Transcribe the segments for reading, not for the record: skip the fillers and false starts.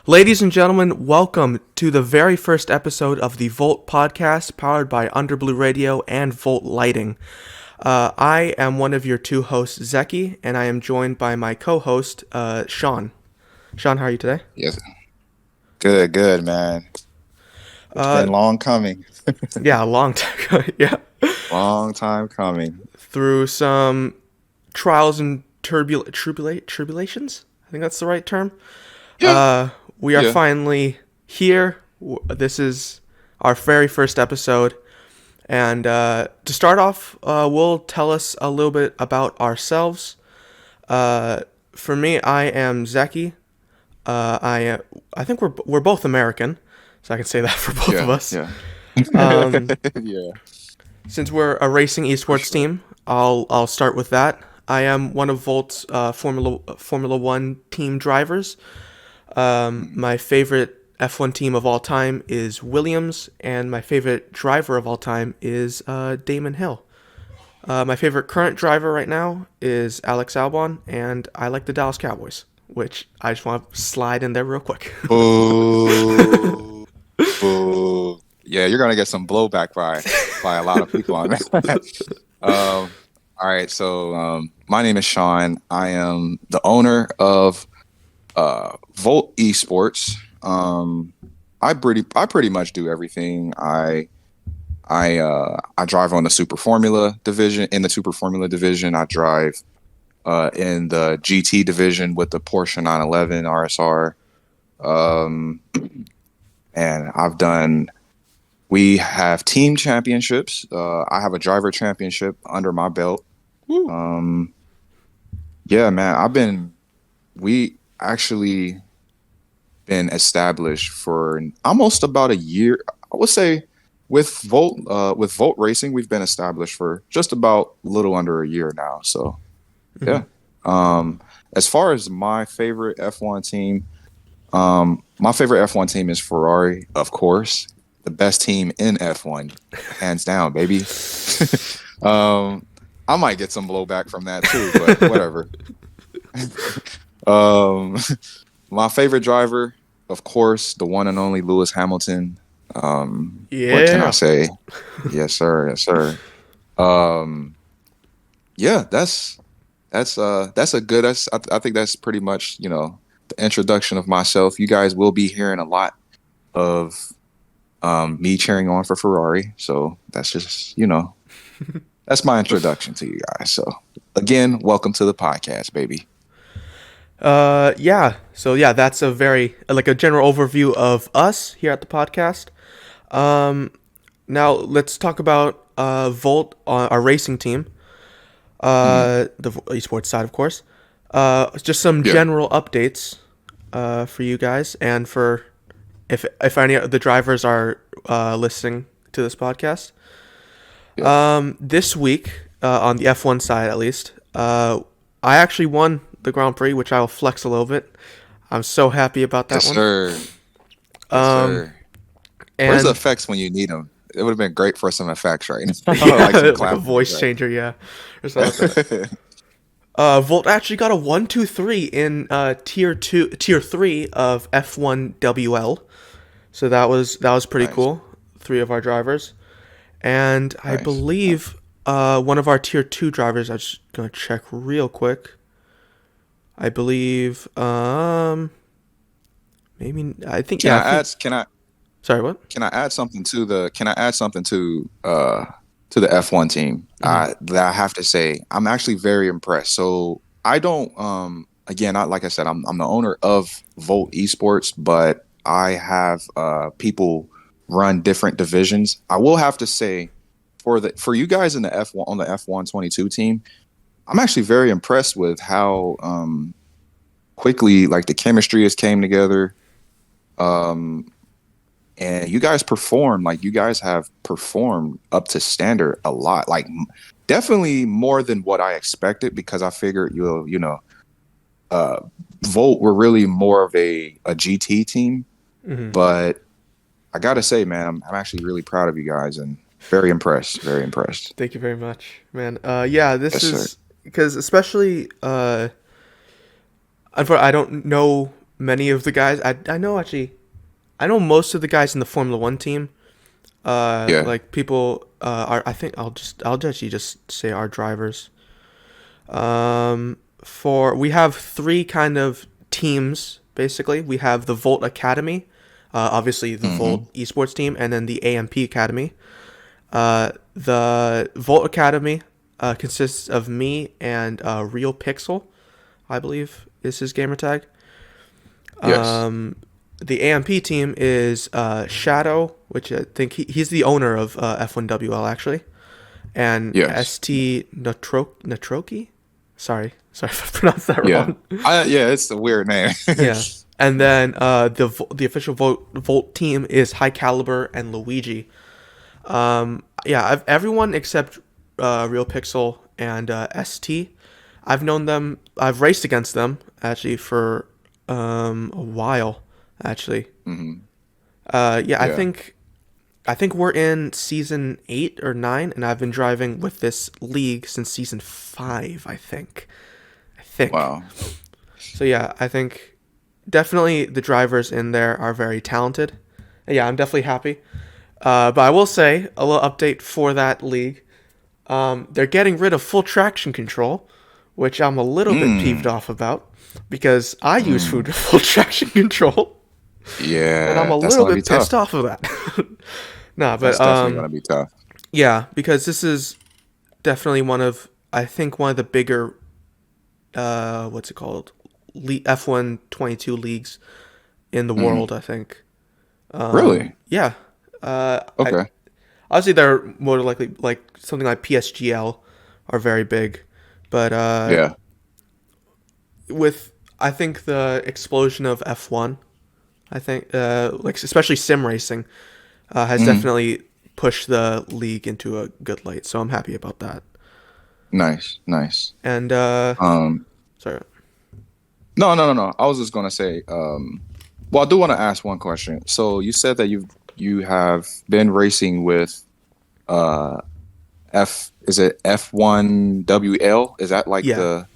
Ladies and gentlemen, welcome to the very first episode of the VOLT podcast powered by Underblue Radio and VOLT Lighting. I am one of your two hosts, Zaki, and I am joined by my co-host, Sean. Sean, how are you today? Yes. Good, man. It's been long coming. Yeah, a long time. Yeah. Long time coming. Through some trials and tribulations? I think that's the right term. Yeah. We are Yeah. finally here. This is our very first episode. And to start off, we'll tell us a little bit about ourselves. For me, I am Zaki. I think we're both American, so I can say that for both of us. Yeah. Yeah. Since we're a racing esports team, I'll start with that. I am one of Volt's Formula One team drivers. My favorite F1 team of all time is Williams, and my favorite driver of all time is Damon Hill. My favorite current driver right now is Alex Albon, and I like the Dallas Cowboys, which I just want to slide in there real quick. Boo. Boo. Yeah, you're gonna get some blowback by a lot of people on that. All right, so my name is Sean. I am the owner of VOLT Esports. I pretty much do everything. I drive on the Super Formula division. In the Super Formula division, I drive in the GT division with the Porsche 911 RSR. And we have team championships. I have a driver championship under my belt. Yeah, man, we actually been established for almost about a year. I would say with Volt Racing, we've been established for just about a little under a year now. So yeah. As far as my favorite F1 team, my favorite F1 team is Ferrari, of course. The best team in F1, hands down, baby. I might get some blowback from that too, but whatever. My favorite driver, of course, the one and only Lewis Hamilton. Yeah. What can I say? Yes, sir. Yes, sir. Yeah, that's a good. I think that's pretty much the introduction of myself. You guys will be hearing a lot of me cheering on for Ferrari. So that's just that's my introduction to you guys. So again, welcome to the podcast, baby. Yeah. So yeah, that's a very a general overview of us here at the podcast. Now let's talk about Volt, our racing team. The esports side, of course. Just some general updates for you guys, and for if any of the drivers are listening to this podcast. This week on the F1 side, at least, I actually won the Grand Prix, which I'll flex a little bit. I'm so happy about that one. Sir. Yes, sir. Where's the effects when you need them? It would have been great for some effects, right? Like a voice changer, yeah. Or something. Volt actually got a 1-2-3 in tier 3 of F1 WL. So that was pretty cool. 3 of our drivers. And I believe one of our tier 2 drivers, I'm just going to check real quick. I believe maybe I think Sorry, what? Can I add something to the F1 team? That I have to say, I'm actually very impressed. So I don't again, like I said, I'm the owner of VOLT Esports, but I have people run different divisions. I will have to say, for you guys in the F1 on the F122 team, I'm actually very impressed with how quickly the chemistry has came together. And you guys perform, you guys have performed up to standard a lot, definitely more than what I expected, because I figured Volt were really more of a GT team. But I gotta say, man, I'm actually really proud of you guys and very impressed. Thank you very much, man. Yeah, this is because especially I don't know many of the guys. I know actually. I know most of the guys in the Formula One team. Yeah. Like people are. I think I'll actually just say our drivers. For we have three kind of teams basically. We have the VOLT Academy, obviously the Mm-hmm. VOLT Esports team, and then the AMP Academy. The VOLT Academy consists of me and Real Pixel, I believe is his gamer tag. Yes. The AMP team is Shadow, which I think he's the owner of F1WL actually, and Yes. ST Natroki. Sorry if I pronounced that Yeah. wrong. Yeah, it's a weird name. Yeah, and then the official Volt team is High Caliber and Luigi. Yeah, everyone except Real Pixel and ST. I've known them. I've raced against them actually for a while. Actually, Hmm. yeah, Yeah. I think we're in season 8 or 9, and I've been driving with this league since season 5. I think. Wow. So yeah, I think definitely the drivers in there are very talented. And yeah, I'm definitely happy. But I will say a little update for that league. They're getting rid of full traction control, which I'm a little bit peeved Mm. off about because I use Mm. food full traction control, and I'm Yeah, a that's little gonna be bit tough. pissed off of that. Nah, but That's definitely gonna be tough. yeah, because this is definitely one of the bigger what's it called, F1 22 leagues in the Hmm. world. I think. Really? Yeah. I Okay. Obviously they're more likely like something like PSGL are very big, but Yeah. with I think the explosion of F1, I think like especially sim racing, has Hmm. definitely pushed the league into a good light. So I'm happy about that. Nice. Nice. And Um. sorry, No, no, no, no. I was just gonna say. Well, I do want to ask one question. So you said that you have been racing with uh F. Is it F1WL? Is that like yeah, the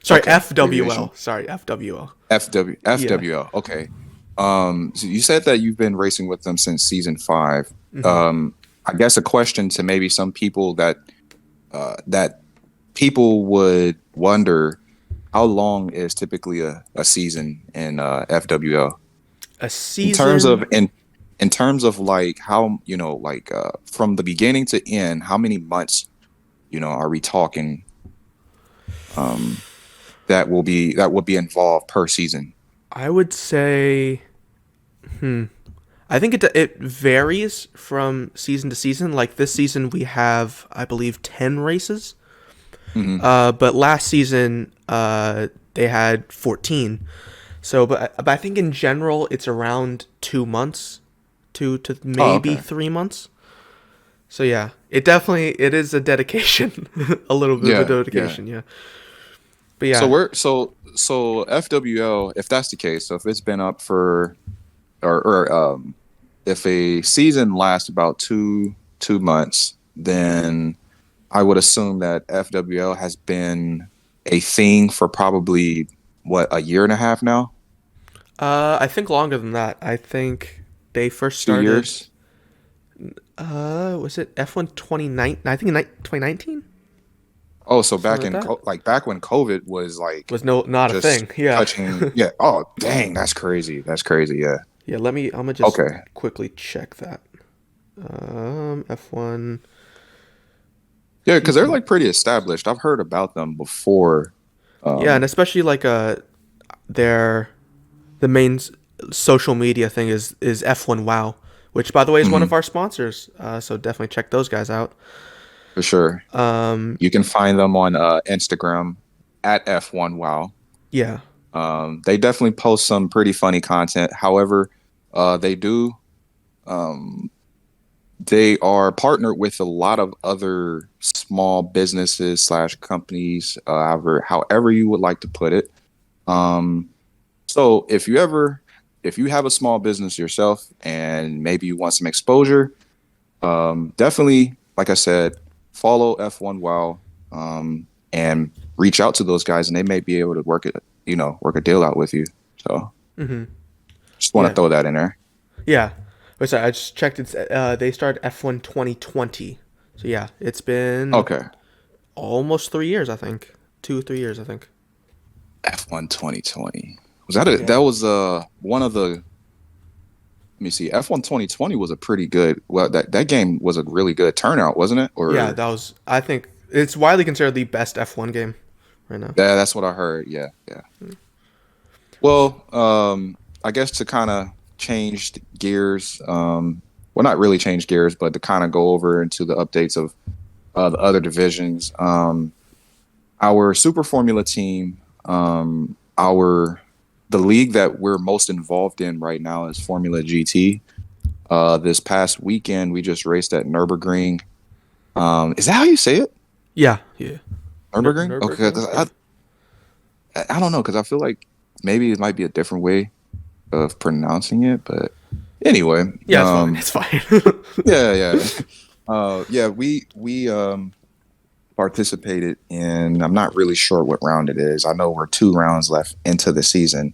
sorry okay abbreviation? FWL, sorry FWL. Yeah. FWL. Okay. So you said that you've been racing with them since season 5. Hmm. Um, I guess a question to maybe some people that people would wonder how long is typically a season in FWL A in terms of season. in terms of like how like from the beginning to end, how many months are we talking um, that will be involved per season? I would say. I think it varies from season to season. Like this season, we have I believe 10 races. Hmm. But last season, they had 14. So, but I think in general, it's around 2 months, to Oh, maybe okay. 3 months. So yeah, it is a dedication, a little bit of a Yeah, yeah. dedication. Yeah, but So yeah, we're so FWL, if that's the case, so if it's been up for or if a season lasts about two months, then I would assume that FWL has been a thing for probably what, a year and a half now? I think longer than that. I think they first 2 years? started. Was it F1 2019? I think in 2019, Oh, so something back like in that. like back when COVID was like Was not a just thing. Yeah. touching, yeah. Oh, dang, that's crazy. That's crazy. Yeah. Yeah, I'm gonna just Okay. quickly check that. F1 Yeah, because they're people. like pretty established. I've heard about them before. Yeah, and Um, especially like their the main social media thing is F1 Wow, which by the way is one of mhm, our sponsors. So definitely check those guys out. for sure. Um, You can find them on Instagram at F1 Wow. yeah, They definitely post some pretty funny content. However, they do um, they are partnered with a lot of other small businesses slash companies, however you would like to put it. Um, so if you have a small business yourself and maybe you want some exposure, definitely, like I said, follow F1 Wow, and reach out to those guys, and they may be able to work a deal out with you. So Mm-hmm. Just want to Yeah. throw that in there. Yeah. Oh, sorry, I just checked. It's they started F1 2020. So yeah, it's been Okay. almost 3 years, I think. 2, 3 years, I think. F1 2020. Was that a Yeah. that was one of the let me see. F1 2020 was a pretty good. Well, that game was a really good turnout, wasn't it? Yeah, Or that was. I think it's widely considered the best F1 game right now. yeah, that's what I heard. Yeah, yeah. Well, I guess to kind of change gears, well, not really change gears, but to kind of go over into the updates of the other divisions. Our Super Formula team, our the league that we're most involved in right now is Formula GT. This past weekend, we just raced at Nürburgring. Is that how you say it? Yeah, yeah. Nürburgring? Okay, Nurburgring. 'cause Yeah. I don't know because I feel like maybe it might be a different way of pronouncing it, but anyway, Yeah, it's fine. It's fine. yeah, yeah, yeah. We participated in. I'm not really sure what round it is. I know we're 2 rounds left into the season.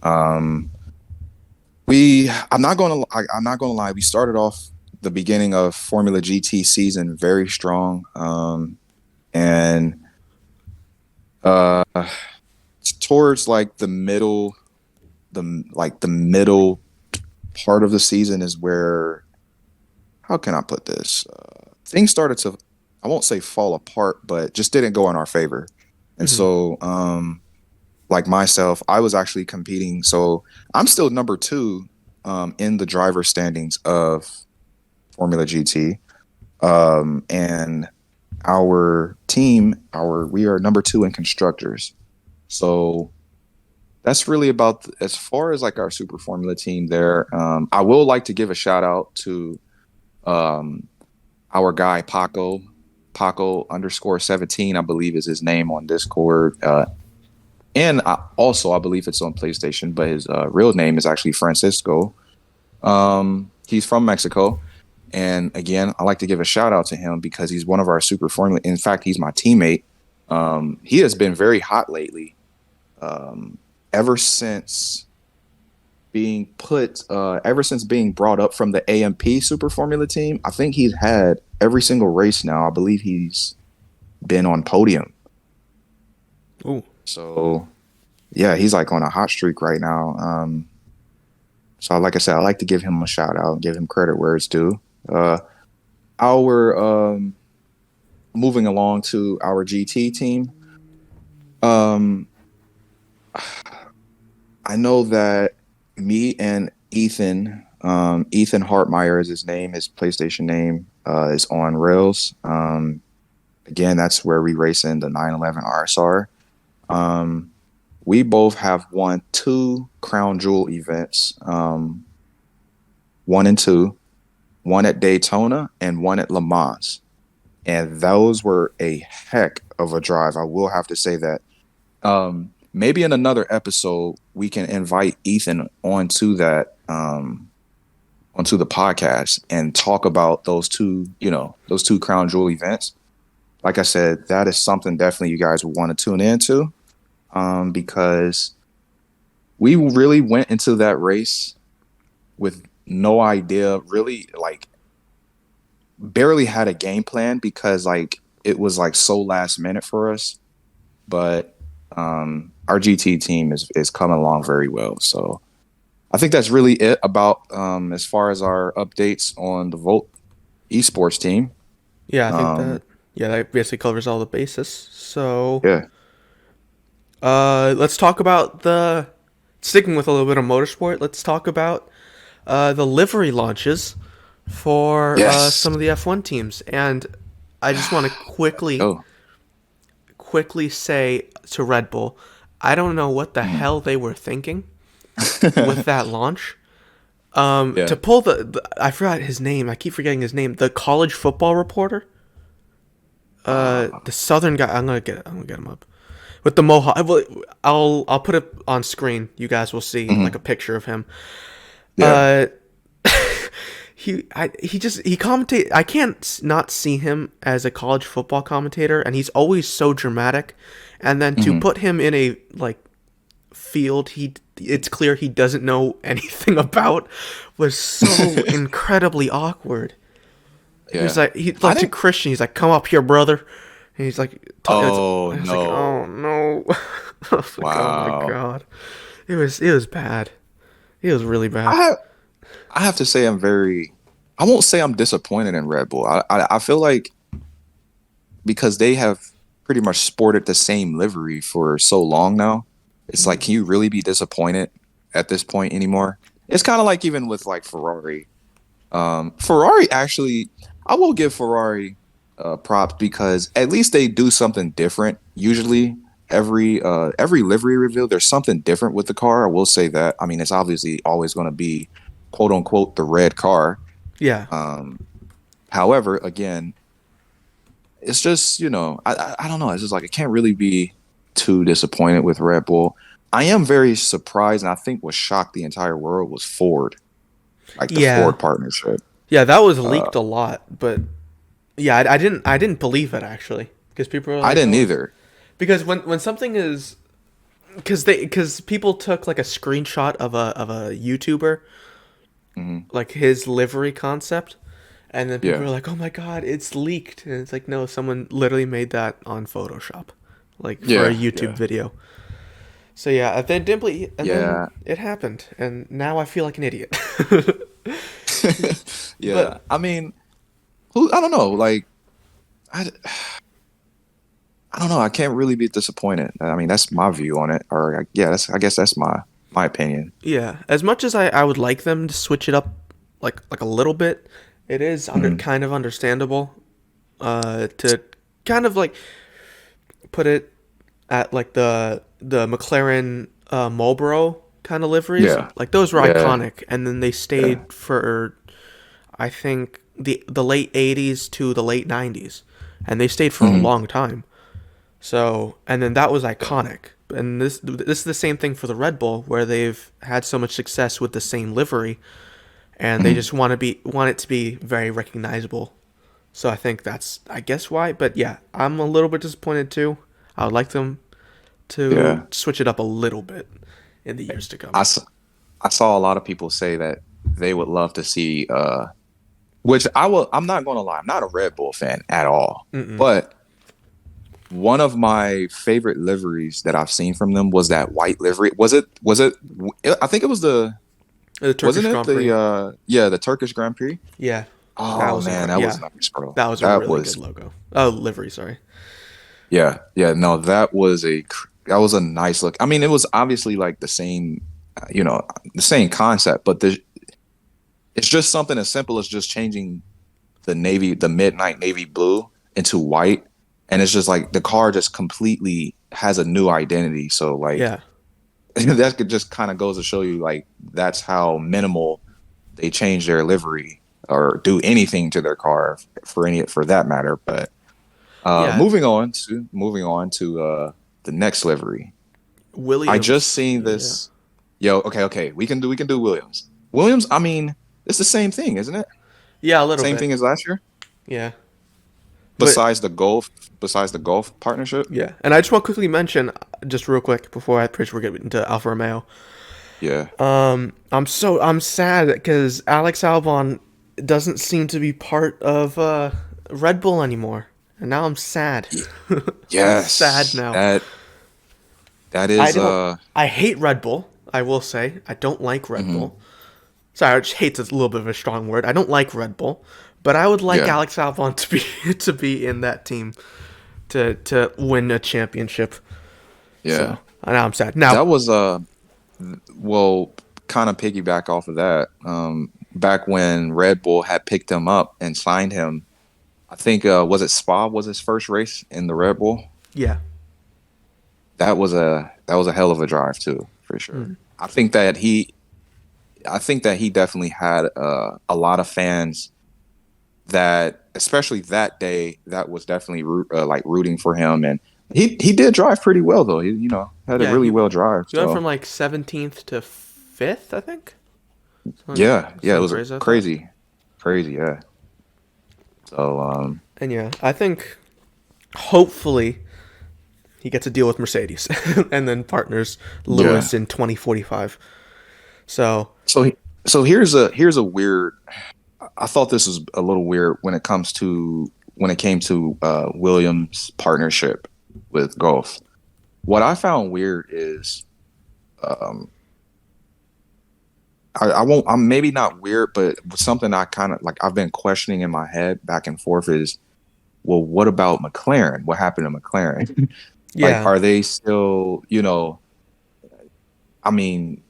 Um, I'm not going to. I'm not going to lie. We started off the beginning of Formula GT season very strong, and uh, towards like the middle part of the season is where, how can I put this? Things started to, I won't say fall apart, but just didn't go in our favor. And Hmm. so, like myself, I was actually competing. So I'm still number two in the driver standings of Formula GT. And our team, we are number two in constructors. So that's really about as far as like our Super Formula team there. I will like to give a shout out to um, our guy Paco underscore 17, I believe is his name on Discord. And I believe it's on PlayStation, but his real name is actually Francisco. He's from Mexico. And again, I like to give a shout out to him because he's one of our Super Formula. In fact, he's my teammate. He has been very hot lately. Um, ever since ever since being brought up from the AMP Super Formula team, I think he's had every single race now. I believe he's been on podium. Ooh. So yeah, he's like on a hot streak right now. So like I said, I like to give him a shout out, give him credit where it's due. Our moving along to our GT team. Um, I know that me and Ethan Hartmeyer is his name, his PlayStation name is on Rails. Again, that's where we race in the 911 RSR. We both have won 2 Crown Jewel events, 1 and 2, one at Daytona and one at Le Mans. And those were a heck of a drive. I will have to say that. Maybe in another episode we can invite Ethan onto that onto the podcast and talk about those two Crown Jewel events. Like I said, that is something definitely you guys would want to tune into, because we really went into that race with no idea, really, like barely had a game plan because like it was like so last minute for us. But our GT team is coming along very well. So I think that's really it about as far as our updates on the VOLT Esports team. Yeah, I think Um, that. Yeah, that basically covers all the bases. So, yeah. let's talk about the. Sticking with a little bit of motorsport, let's talk about the livery launches for Yes. some of the F1 teams. And I just want to Oh. quickly say to Red Bull, I don't know what the Mhm. hell they were thinking with that launch. To Yeah. pull I forgot his name. I keep forgetting his name. The college football reporter, the Southern guy. I'm gonna get him up with the mohawk. I'll put it on screen. You guys will see like Mhm. a picture of him. Yeah. Uh, he commentate. I can't not see him as a college football commentator, and he's always so dramatic. And then to Mhm. put him in a like field, it's clear he doesn't know anything about was so incredibly awkward. Yeah. He I like to didn't. Christian. He's like, "Come up here, brother." And he's like, Oh I was like, "Oh no! no!" I was like, "Oh my Wow. god!" It was bad. It was really I bad. have I have to say I'm very. I won't say I'm disappointed in Red Bull. I feel like because they have pretty much sported the same livery for so long now, it's like, can you really be disappointed at this point anymore? It's kind of like even with like Ferrari. Ferrari actually, I will give Ferrari props because at least they do something different. Usually, every livery reveal, there's something different with the car. I will say that. I mean, it's obviously always going to be quote unquote the red car. Yeah, Um, However, again, it's just I don't know. It's just like I can't really be too disappointed with Red Bull. I am very surprised, and I think what shocked the entire world was Ford, like the yeah, Ford partnership. yeah. That was Uh, leaked a lot, but yeah, I didn't believe it actually because people were I like, didn't "Oh," either. because when something is because people took like a screenshot of a YouTuber Hmm. like his livery concept, and then people Yeah, were like, "Oh my god, it's leaked!" And it's like, no, someone literally made that on Photoshop, like for a yeah, YouTube yeah, video. So yeah, and then yeah, it happened, and now I feel like an idiot. yeah. But I mean, who? I don't know. Like, I, I don't know. I can't really be disappointed. I mean, that's my view on it. Or yeah, I guess that's my opinion. yeah, as much as I would like them to switch it up, like a little bit, it is Hmm. kind of understandable, to kind of like put it at like the McLaren Marlboro kind of liveries. Yeah, Like those were yeah, iconic, and then they yeah. stayed for I think the late '80s to the late '90s, and they stayed for a Hmm. long time. So and then that was Yeah. iconic. And this is the same thing for the Red Bull, where they've had so much success with the same livery, and they Mhm. just want it to be very recognizable. So I think that's I guess why. But yeah, I'm a little bit disappointed too. I would like them to Yeah. switch it up a little bit in the years to I, come. s- I saw a lot of people say that they would love to see which I'm not going to lie, I'm not a Red Bull fan at all. Mm-mm. But one of my favorite liveries that I've seen from them was that white livery. Was it I think it was The wasn't Turkish it Grand Prix. the Turkish Grand Prix? Yeah, that Oh was man, incredible. that was Yeah, nice, bro. that was a That really was good logo. Oh, livery. Sorry. Yeah, yeah, no, that was a nice look. I mean, it was obviously like the same, the same concept, but it's just something as simple as just changing the midnight navy blue into white, and it's just like the car just completely has a new identity. So like Yeah, that could just kind of goes to show you like that's how minimal they change their livery or do anything to their car for that matter. But yeah. moving on to the next livery. I just Williams. seen Yeah, this. Yo, okay. We can do Williams. Williams. I mean, it's the same thing, isn't it? yeah, a little Same bit. thing as last year. Yeah, but Besides the golf, besides the golf partnership. yeah. And I just want to quickly mention, just real quick before I pretty sure we get into Alfa Romeo. Yeah. I'm sad because Alex Albon doesn't seem to be part of Red Bull anymore, and now I'm sad. Y- I'm sad Yes. now. That I is don't. I hate Red Bull. I will say I don't like Red mhm. Bull. Sorry, I just hate's a little bit of a strong word. I don't like Red Bull, but I would like Yeah. Alex Albon to be to be in that team to win a championship. Yeah. So now I'm sad. Now, That was well, kind of piggyback off of that. Back when Red Bull had picked him up and signed him, I think was it Spa was his first race in the Red Bull. yeah, That was a hell of a drive too, for sure. mm, I think that he definitely had a lot of fans that, especially that day, that was definitely like rooting for him, and he did drive pretty well though. He had a yeah. really well drive. He went from So like 17th to 5th, I think. yeah, it Something was crazy like that. crazy, yeah. So And yeah, I think hopefully he gets a deal with Mercedes, and then partners Yeah. Lewis in 2045. So So so here's a weird. I thought this was a little weird when it came to Williams' partnership with golf. What I found weird is um, I won't. I'm maybe not weird, but something I kind of like. I've been questioning in my head back and forth is, well, what about McLaren? What happened to McLaren? Like, yeah, are they still? I mean,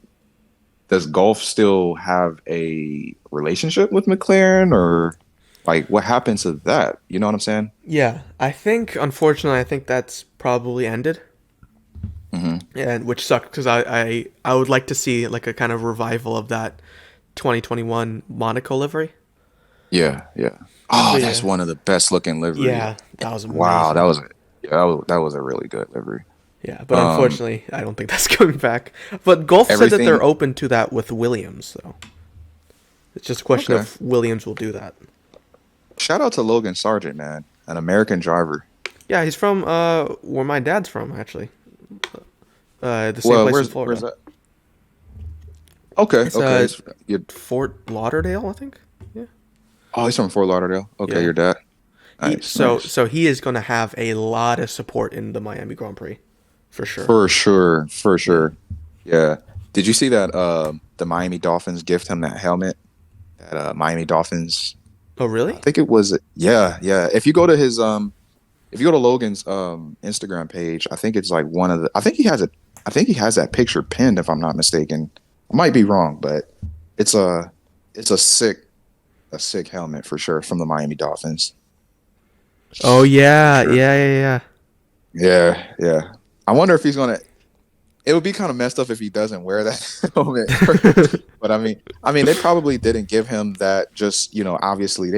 does golf still have a relationship with McLaren, or like what happened to that? You know what I'm saying? yeah. Unfortunately, I think that's probably ended. Hmm. And which sucked because I would like to see like a kind of revival of that 2021 Monaco livery. Yeah, yeah. Oh, But that's yeah, one of the best looking livery. yeah, that was Wow, amazing. that was a really good livery. Yeah, but Um, unfortunately, I don't think that's coming back. But Golf said that they're everything. open to that with Williams, though. It's just a question Okay. of Williams will do that. Shout out to Logan Sargent, man, an American driver. Yeah, he's from where my dad's from, actually. The same Well, place in where's Florida. that? Okay, It's okay. You Fort Lauderdale, I think. Yeah. oh, he's from Fort Lauderdale. Okay, Yeah. your dad. He Nice, so nice. so he is going to have a lot of support in the Miami Grand Prix, for sure. For sure, for Yeah. sure. Yeah. Did you see that the Miami Dolphins gift him that helmet? That Miami Dolphins. Oh, I really? think it was yeah, yeah. If you go to his if you go to Logan's Instagram page, I think it's like one of the I think he has that picture pinned if I'm not mistaken. I might be wrong, but it's a it's a sick helmet for sure from the Miami Dolphins. Oh For yeah, sure. yeah, yeah, yeah. Yeah, yeah. I wonder if he's gonna. It would be kind of messed up if he doesn't wear that helmet. But I mean, they probably didn't give him that. Just obviously,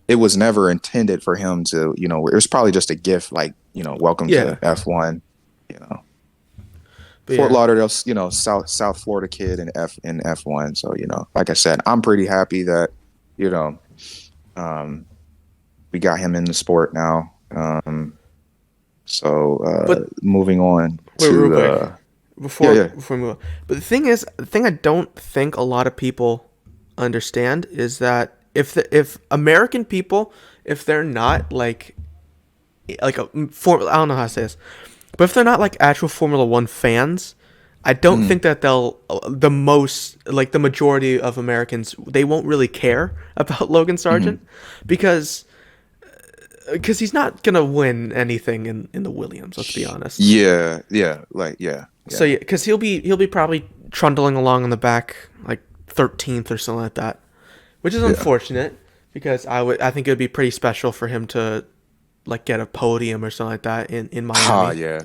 it was never intended for him to. It was probably just a gift, like welcome Yeah, to F1. You know, but Fort yeah. Lauderdale's South Florida kid in F1. So like I said, I'm pretty happy that you know um, we got him in the sport now. So But moving on wait, real to quick yeah, before yeah. before we move on. But the thing I don't think a lot of people understand is that if American people, if they're not like I don't know how to say this, but if they're not like actual Formula One fans, I don't Mhm, think that they'll the majority of Americans, they won't really care about Logan mhm. Sargent because he's not gonna win anything in the Williams. Let's be honest. Yeah, yeah, like yeah, So yeah, yeah, because he'll be probably trundling along in the back like 13th or something like that, which is yeah. unfortunate because I think it would be pretty special for him to like get a podium or something like that in Ah, Miami. yeah.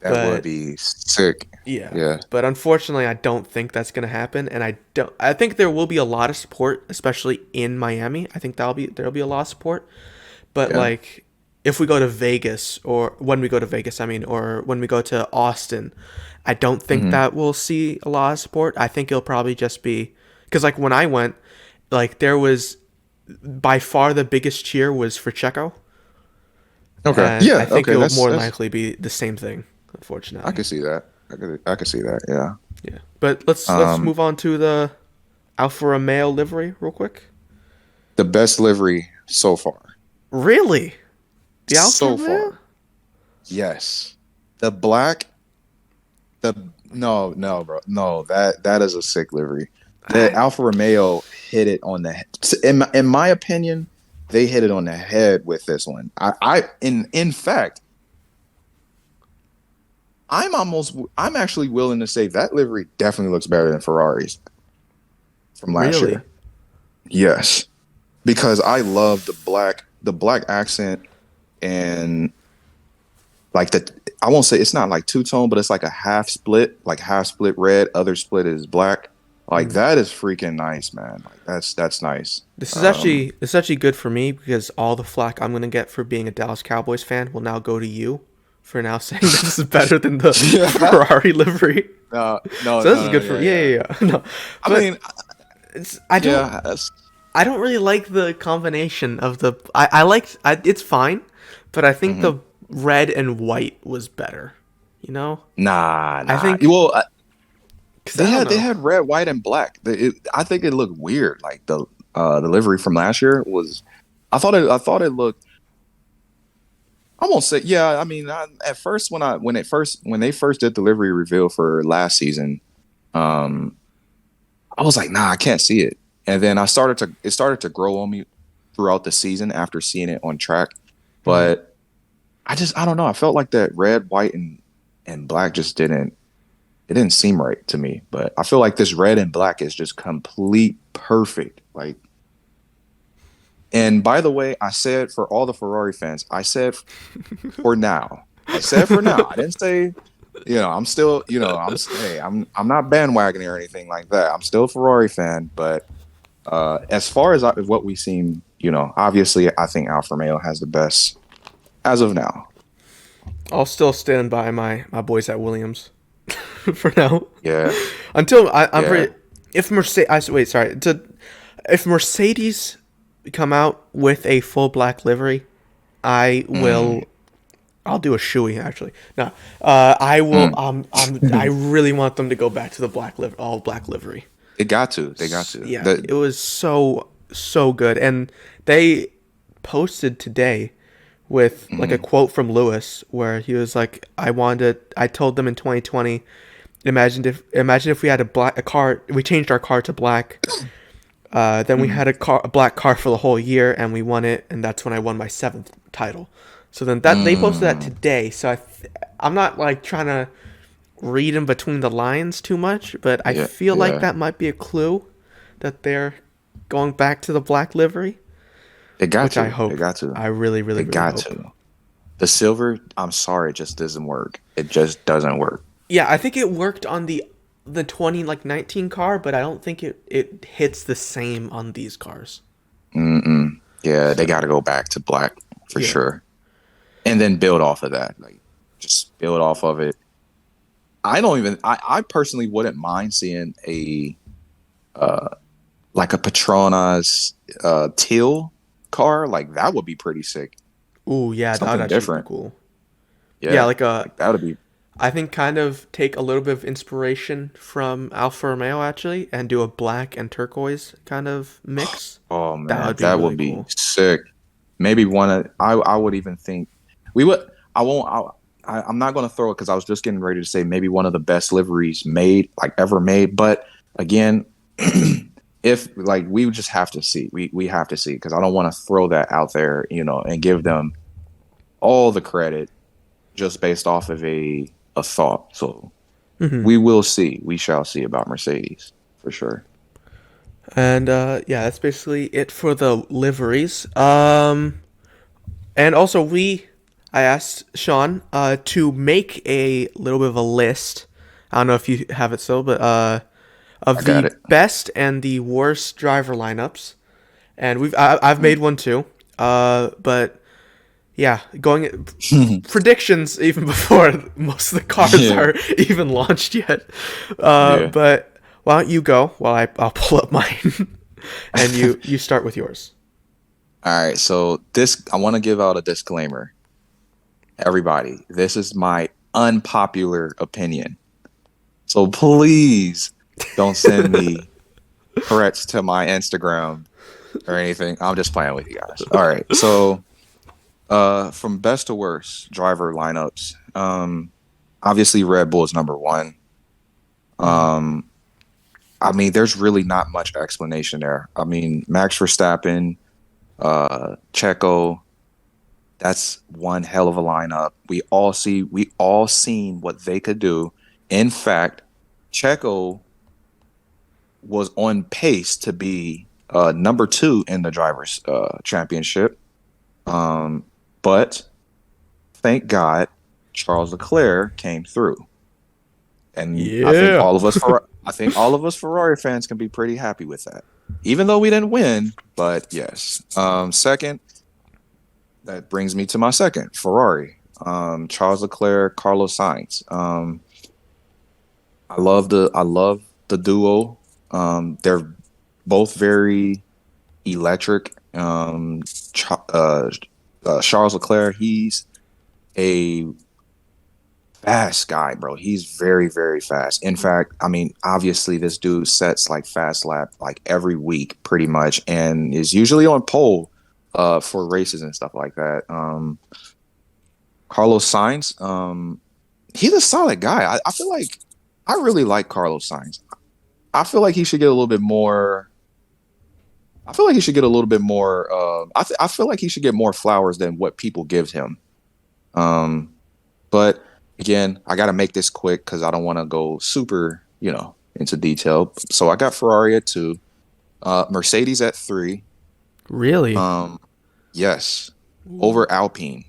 That would But be sick. yeah, Yeah, but unfortunately, I don't think that's gonna happen, and I think there will be a lot of support, especially in Miami. I think there'll be a lot of support, but yeah. like if we go to Vegas, or when we go to Vegas, I mean, or when we go to Austin, I don't think Hmm. that we'll see a lot of support. I think it'll probably just be because like when I went, like there was by far the biggest cheer was for Checo, Okay. and I Yeah. think Okay. it'll That's more than that's. likely be the same thing, I unfortunately. could see that. I could see that. Yeah. Yeah, but let's Um, move on to the Alfa Romeo livery real quick. the best livery so far. Really, the Alfa So Romeo? far. Yes. The black. The no, no, bro. No, that is a sick livery. The I, Alfa Romeo hit it on the in my opinion, they hit it on the head with this one. In fact, I'm actually willing to say that livery definitely looks better than Ferrari's from last really? year. Yes, because I love the black accent and like the I won't say it's not like two tone, but it's like half split red, other split is black. Like Mm. that is freaking nice, man. Like that's nice. This is actually good for me because all the flack I'm gonna get for being a Dallas Cowboys fan will now go to you for now saying that this is better than the Yeah. Ferrari livery. No, no, So this no, is no, good for yeah, yeah, yeah. yeah, yeah. No, I but mean, it's yeah, that's, I don't really like the combination of the I like it's fine, but I think mhm. red and white was better. You know, Nah, I nah. think Well, because they I don't had they know. had red, white, and black. I think it looked weird. Like the livery from last year was. I thought it looked. I won't say. Yeah, I mean, at first when they first did the livery reveal for last season, um, I was like, nah, I can't see it. And then it started to grow on me throughout the season after seeing it on track. Mhm. But I don't know. I felt like that red, white, and black just it didn't seem right to me. But I feel like this red and black is just complete perfect. Like, and by the way, I said for all the Ferrari fans, I said for now. I said for now. I didn't say, I'm still, hey, I'm not bandwagoning or anything like that. I'm still a Ferrari fan, but as far as what we've seen, obviously, I think Alfa Romeo has the best as of now. I'll still stand by my boys at Williams for now. Yeah, Until I'm yeah. pretty. If Mercedes, wait, sorry. If Mercedes come out with a full black livery, I Mm, will. I'll do a shoey actually. No, I will. mm. I really want them to go back to the all black livery. They got to. They got to. Yeah, it was so good, and they posted today with like a Mm, quote from Lewis where he was like, I told them in 2020, imagine if we had a car, we changed our car to black, then we mm, had a black car for the whole year and we won it, and that's when I won my seventh title. So then that they posted that mm. today. So I'm not like trying to read in between the lines too much, but I Yeah, feel like yeah. that might be a clue that they're going back to the black livery, They got which I to. They hope. got to. I really, really, They really got hope. to. The silver, I'm sorry, it just doesn't work. It just doesn't work. Yeah, I think it worked on the 2019 car, but I don't think it hits the same on these cars. Mm-mm. Yeah, they got So to go back to black for yeah. sure, and then build off of that. Like, just build off of it. I don't even. I personally wouldn't mind seeing a like a Petronas teal car. Like that would be pretty sick. Ooh, yeah, that would Something actually be different. cool. Yeah, Yeah, like a like that would be. I think kind of take a little bit of inspiration from Alfa Romeo actually and do a black and turquoise kind of mix. Oh That man, would be that really would be cool. sick. Maybe one of I would even think we would. I won't. I'm not going to throw it because I was just getting ready to say maybe one of the best liveries made, like ever made. But again, if like we would just have to see, we have to see because I don't want to throw that out there, and give them all the credit just based off of a thought. So Hmm. we will see. We shall see about Mercedes for sure. And yeah, that's basically it for the liveries. And also I asked Sean to make a little bit of a list. I don't know if you have it still, but I of got the it. best and the worst driver lineups, and I've made one too. But yeah, going predictions even before most of the cars Yeah, are even launched yet. yeah. But why don't you go while I'll pull up mine, and you start with yours. All right, so this I want to give out a disclaimer. Everybody, this is my unpopular opinion. So please don't send me threats to my Instagram or anything. I'm just playing with you guys. All right. So from best to worst driver lineups, obviously Red Bull is number one. Mhm. Um, I mean, there's really not much explanation there. I mean, Max Verstappen, Checo, that's one hell of a lineup. We all seen what they could do. In fact, Checo was on pace to be number two in the drivers' championship. Um, but thank God, Charles Leclerc came through, and Yeah. I think all of us Ferrari fans can be pretty happy with that. Even though we didn't win, but yes. Second, that brings me to my second Ferrari. Charles Leclerc, Carlos Sainz. I love the duo. They're both very electric. Charles Leclerc, he's a fast guy, bro. He's very, very fast. In fact, I mean, obviously, this dude sets like fast lap like every week, pretty much, and is usually on pole for races and stuff like that. Carlos Sainz, he's a solid guy. I feel like I really like Carlos Sainz. I feel like he should get a little bit more. I feel like he should get a little bit more. I feel like he should get more flowers than what people give him. But again, I got to make this quick because I don't want to go super, into detail. So I got Ferrari at 2, Mercedes at 3. Really? Yes, over Alpine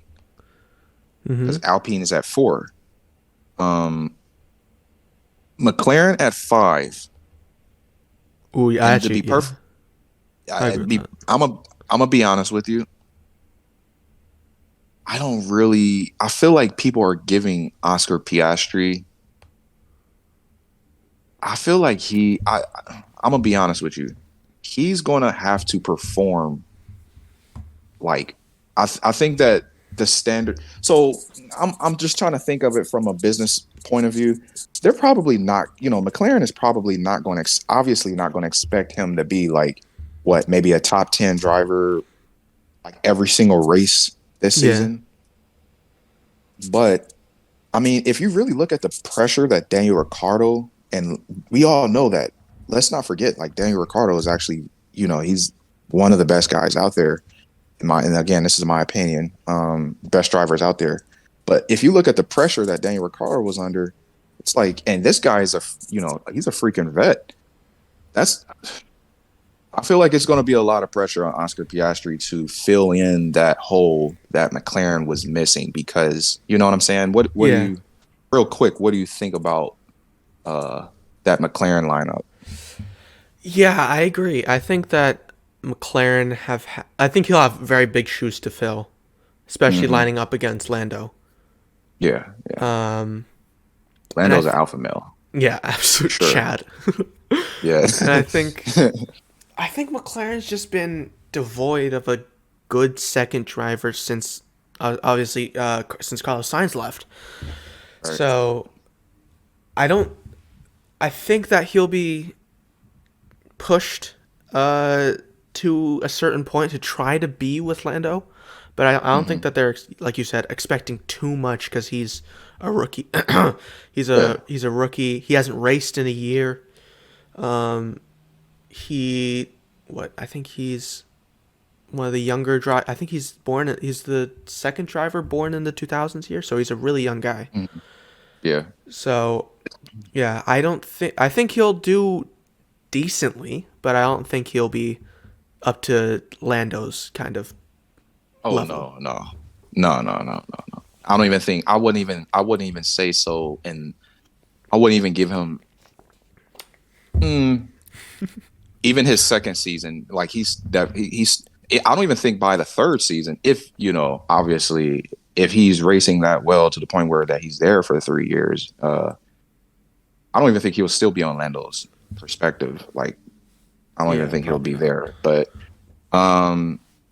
Mm-hmm. because Alpine is at 4. Um, McLaren at 5. Ooh, yeah, And to actually, be yeah, perfect, I agree with that. I'm gonna be honest with you. I don't really. I feel like people are giving Oscar Piastri. I feel like I'm gonna be honest with you. He's gonna have to perform like I think that the standard. So I'm just trying to think of it from a business point of view. They're probably not. McLaren is probably not going to obviously not going to expect him to be like what maybe a top 10 driver like every single race this Yeah, season. But I mean, if you really look at the pressure that Daniel Ricciardo, and we all know that, let's not forget, like Daniel Ricciardo is actually, he's one of the best guys out there. And again, this is my opinion, best drivers out there. But if you look at the pressure that Daniel Ricciardo was under, it's like, and this guy is he's a freaking vet. That's I feel like it's going to be a lot of pressure on Oscar Piastri to fill in that hole that McLaren was missing because you know what I'm saying. What do yeah, you, real quick? What do you think about that McLaren lineup? yeah. I agree. I think that McLaren I think he'll have very big shoes to fill, especially Hmm. lining up against Lando. Yeah, yeah. Um, and Lando's an alpha male yeah, for absolute sure. Chad. Yeah. And I think McLaren's just been devoid of a good second driver since obviously since Carlos Sainz left. Right. So I don't. I think that he'll be pushed to a certain point to try to be with Lando, but I don't think Hmm. that they're like you said expecting too much because he's a rookie. Yeah. He's a rookie. He hasn't raced in a year. He what I think he's one of the younger drive. I think he's the second driver born in the 2000s here, so he's a really young guy. Mhm. Yeah. So yeah, I think he'll do decently, but I don't think he'll be up to Lando's kind of Oh level. no, no, no, no, no, no, no. I don't even think I wouldn't even say so, and I wouldn't even give him. Mm, even his second season, like he's. I don't even think by the third season, if obviously, if he's racing that well to the point where that he's there for 3 years, I don't even think he will still be on Lando's perspective. Like, I don't even Yeah, think he'll probably be not. there. But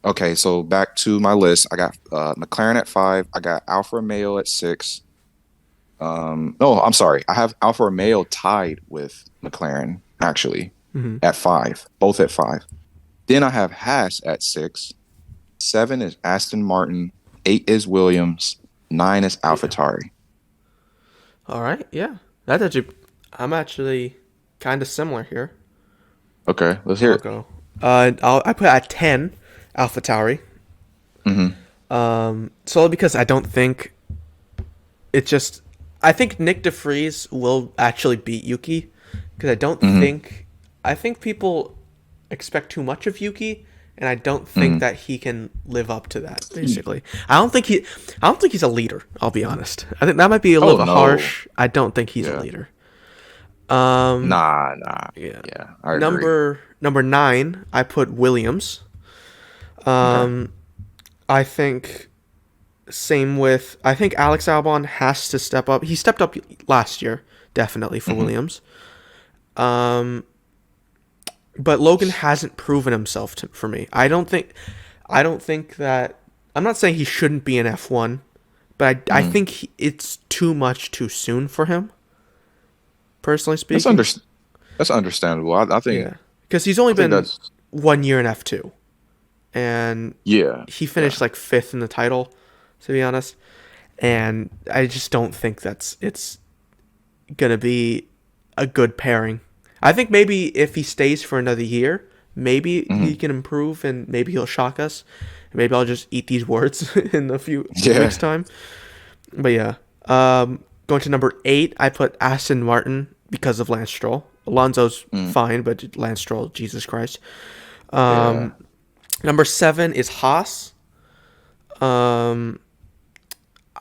okay, so back to my list, I got McLaren at 5, I got Alfa Romeo at 6. No, I'm sorry, I have Alfa Romeo tied with McLaren actually Hmm. at 5, both at 5. Then I have Haas at 6. 7 is Aston Martin. 8 is Williams. 9 is Yeah. AlphaTauri. All right. Yeah. That's actually. I'm actually kind of similar here. Okay, let's hear I'll it. go. I put at 10 AlphaTauri. Hmm. Solely because I don't think it just. I think Nick DeFries will actually beat Yuki because Hmm. I think people expect too much of Yuki, and I don't think Hmm. that he can live up to that. Basically, I don't think he's a leader. I'll be honest. I think that might be a Oh little bit no. harsh. I don't think he's a Yeah. leader. Um, Nah, nah. yeah. Yeah, I agree. Number 9, I put Williams. Okay. I think I think Alex Albon has to step up. He stepped up last year, definitely for Hmm. Williams. But Logan hasn't proven himself for me. I don't think that I'm not saying he shouldn't be in F1, but I think it's too much too soon for him. Personally speaking, That's understandable. I think yeah, because he's only been that's 1 year in F2, and yeah, he yeah. finished like fifth in the title, to be honest. And I just don't think it's gonna be a good pairing. I think maybe if he stays for another year, maybe he Mhm. can improve and maybe he'll shock us. Maybe I'll just eat these words in a few Yeah. weeks time. But yeah, going to number 8, I put Aston Martin because of Lance Stroll. Alonso's Mm. fine, but Lance Stroll, Jesus Christ. Yeah. Number 7 is Haas. Um,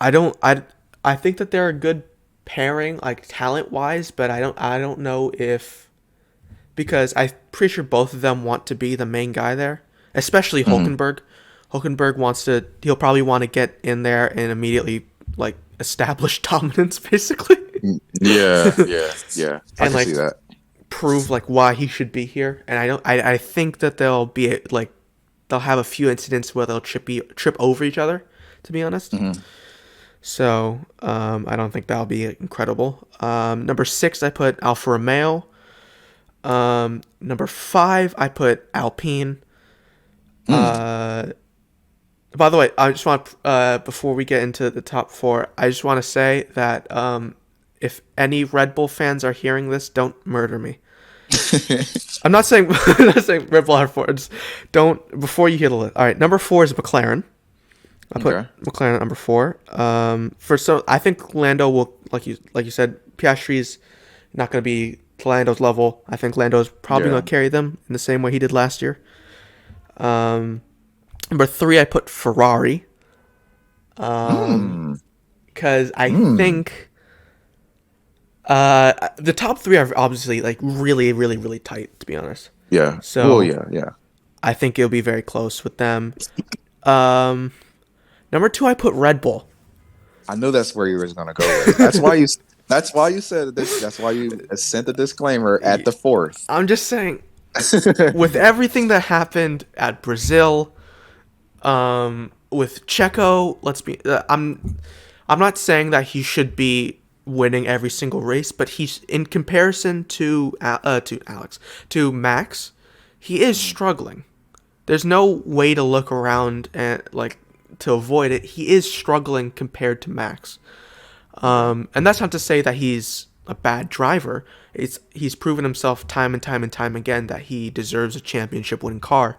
I don't I think that they're a good pairing like talent wise, but I don't know if because I'm pretty sure both of them want to be the main guy there, especially Mhm. Hulkenberg. He'll probably want to get in there and immediately like establish dominance basically Yeah, yeah, yeah. I and can like see that. prove like why he should be here. And I think that they'll have a few incidents where they'll trip over each other, to be honest. Mhm. So I don't think that'll be incredible. Number 6, I put Alfa Romeo. Number 5, I put Alpine. Mm. By the way, I just want before we get into the top 4, I just want to say that if any Red Bull fans are hearing this, don't murder me. I'm not saying I'm not saying Red Bull are 4. Just don't before you hear the list. All right, number 4 is McLaren. I put Okay. McLaren at number 4. I think Lando will like you said, Piastri's not going to be to Lando's level. I think Lando's probably Yeah. going to carry them in the same way he did last year. Number 3, I put Ferrari Mm. because I Mm. think the top 3 are obviously like really, really, really tight. To be honest, Yeah. Well, so yeah, yeah. I think it'll be very close with them. Um, Number 2, I put Red Bull. I knew that's where you was gonna go with. That's why you said this. That's why you sent the disclaimer at the fourth. I'm just saying, with everything that happened at Brazil, with Checo, I'm not saying that he should be winning every single race, but he's in comparison to Max, he is struggling. There's no way to look around and like to avoid it. He is struggling compared to Max. Okay. And that's not to say that he's a bad driver. He's proven himself time and time and time again that he deserves a championship winning car.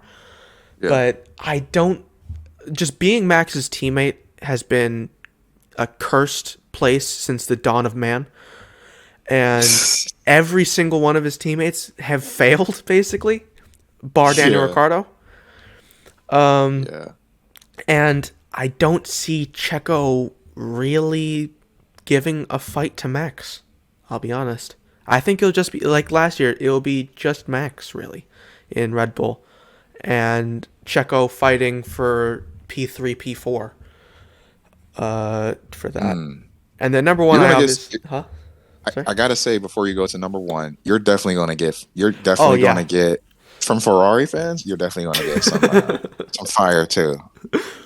Yeah. But I don't just being Max's teammate has been a cursed place since the dawn of man. And every single one of his teammates have failed basically, bar Daniel Yeah. Ricciardo. Yeah. And I don't see Checo really giving a fight to Max. I'll be honest. I think it'll just be like last year. It'll be just Max really in Red Bull, and Checo fighting for P3, P4. For that. Mm. And then number 1, You're I gonna get. obviously, huh? Sorry. I gotta say before you go to number one, you're definitely gonna get. You're Oh definitely gonna yeah. get from Ferrari fans. You're definitely gonna get some fire too.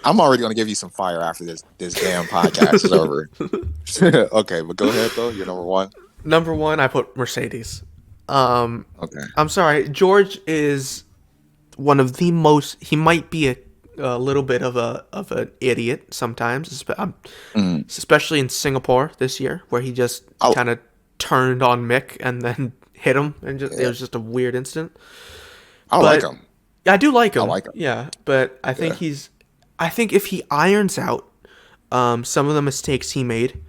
I'm already gonna give you some fire after this damn podcast is over. Okay, but go ahead though. You're number one. Number 1, I put Mercedes. Um, Okay. I'm sorry. George is one of the most. He might be a little bit of an idiot sometimes, Mm. especially in Singapore this year, where he just I, kind of turned on Mick and then hit him, and it yeah, was just a weird incident. I like But him. I do like I him, like him. yeah. But Yeah. I think if he irons out some of the mistakes he made,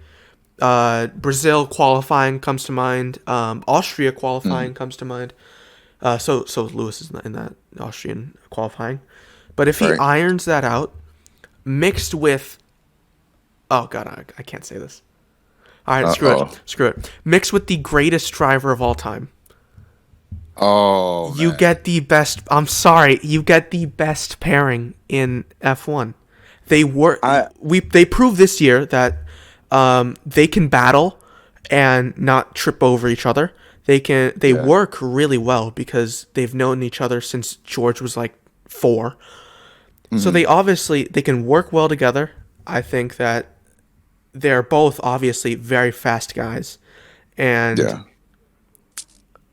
Brazil qualifying comes to mind, Austria Mm. qualifying comes to mind. So Lewis is in that Austrian qualifying. But if he Right. irons that out, mixed with, oh god, I can't say this. All right, screw Oh. it, screw it. Mixed with the greatest driver of all time, Oh you man. get the best. I'm sorry, you get the best pairing in F1. I They proved this year that they can battle and not trip over each other. They yeah. work really well because they've known each other since George was like 4. So Hmm. they can work well together. I think that they're both obviously very fast guys, and Yeah.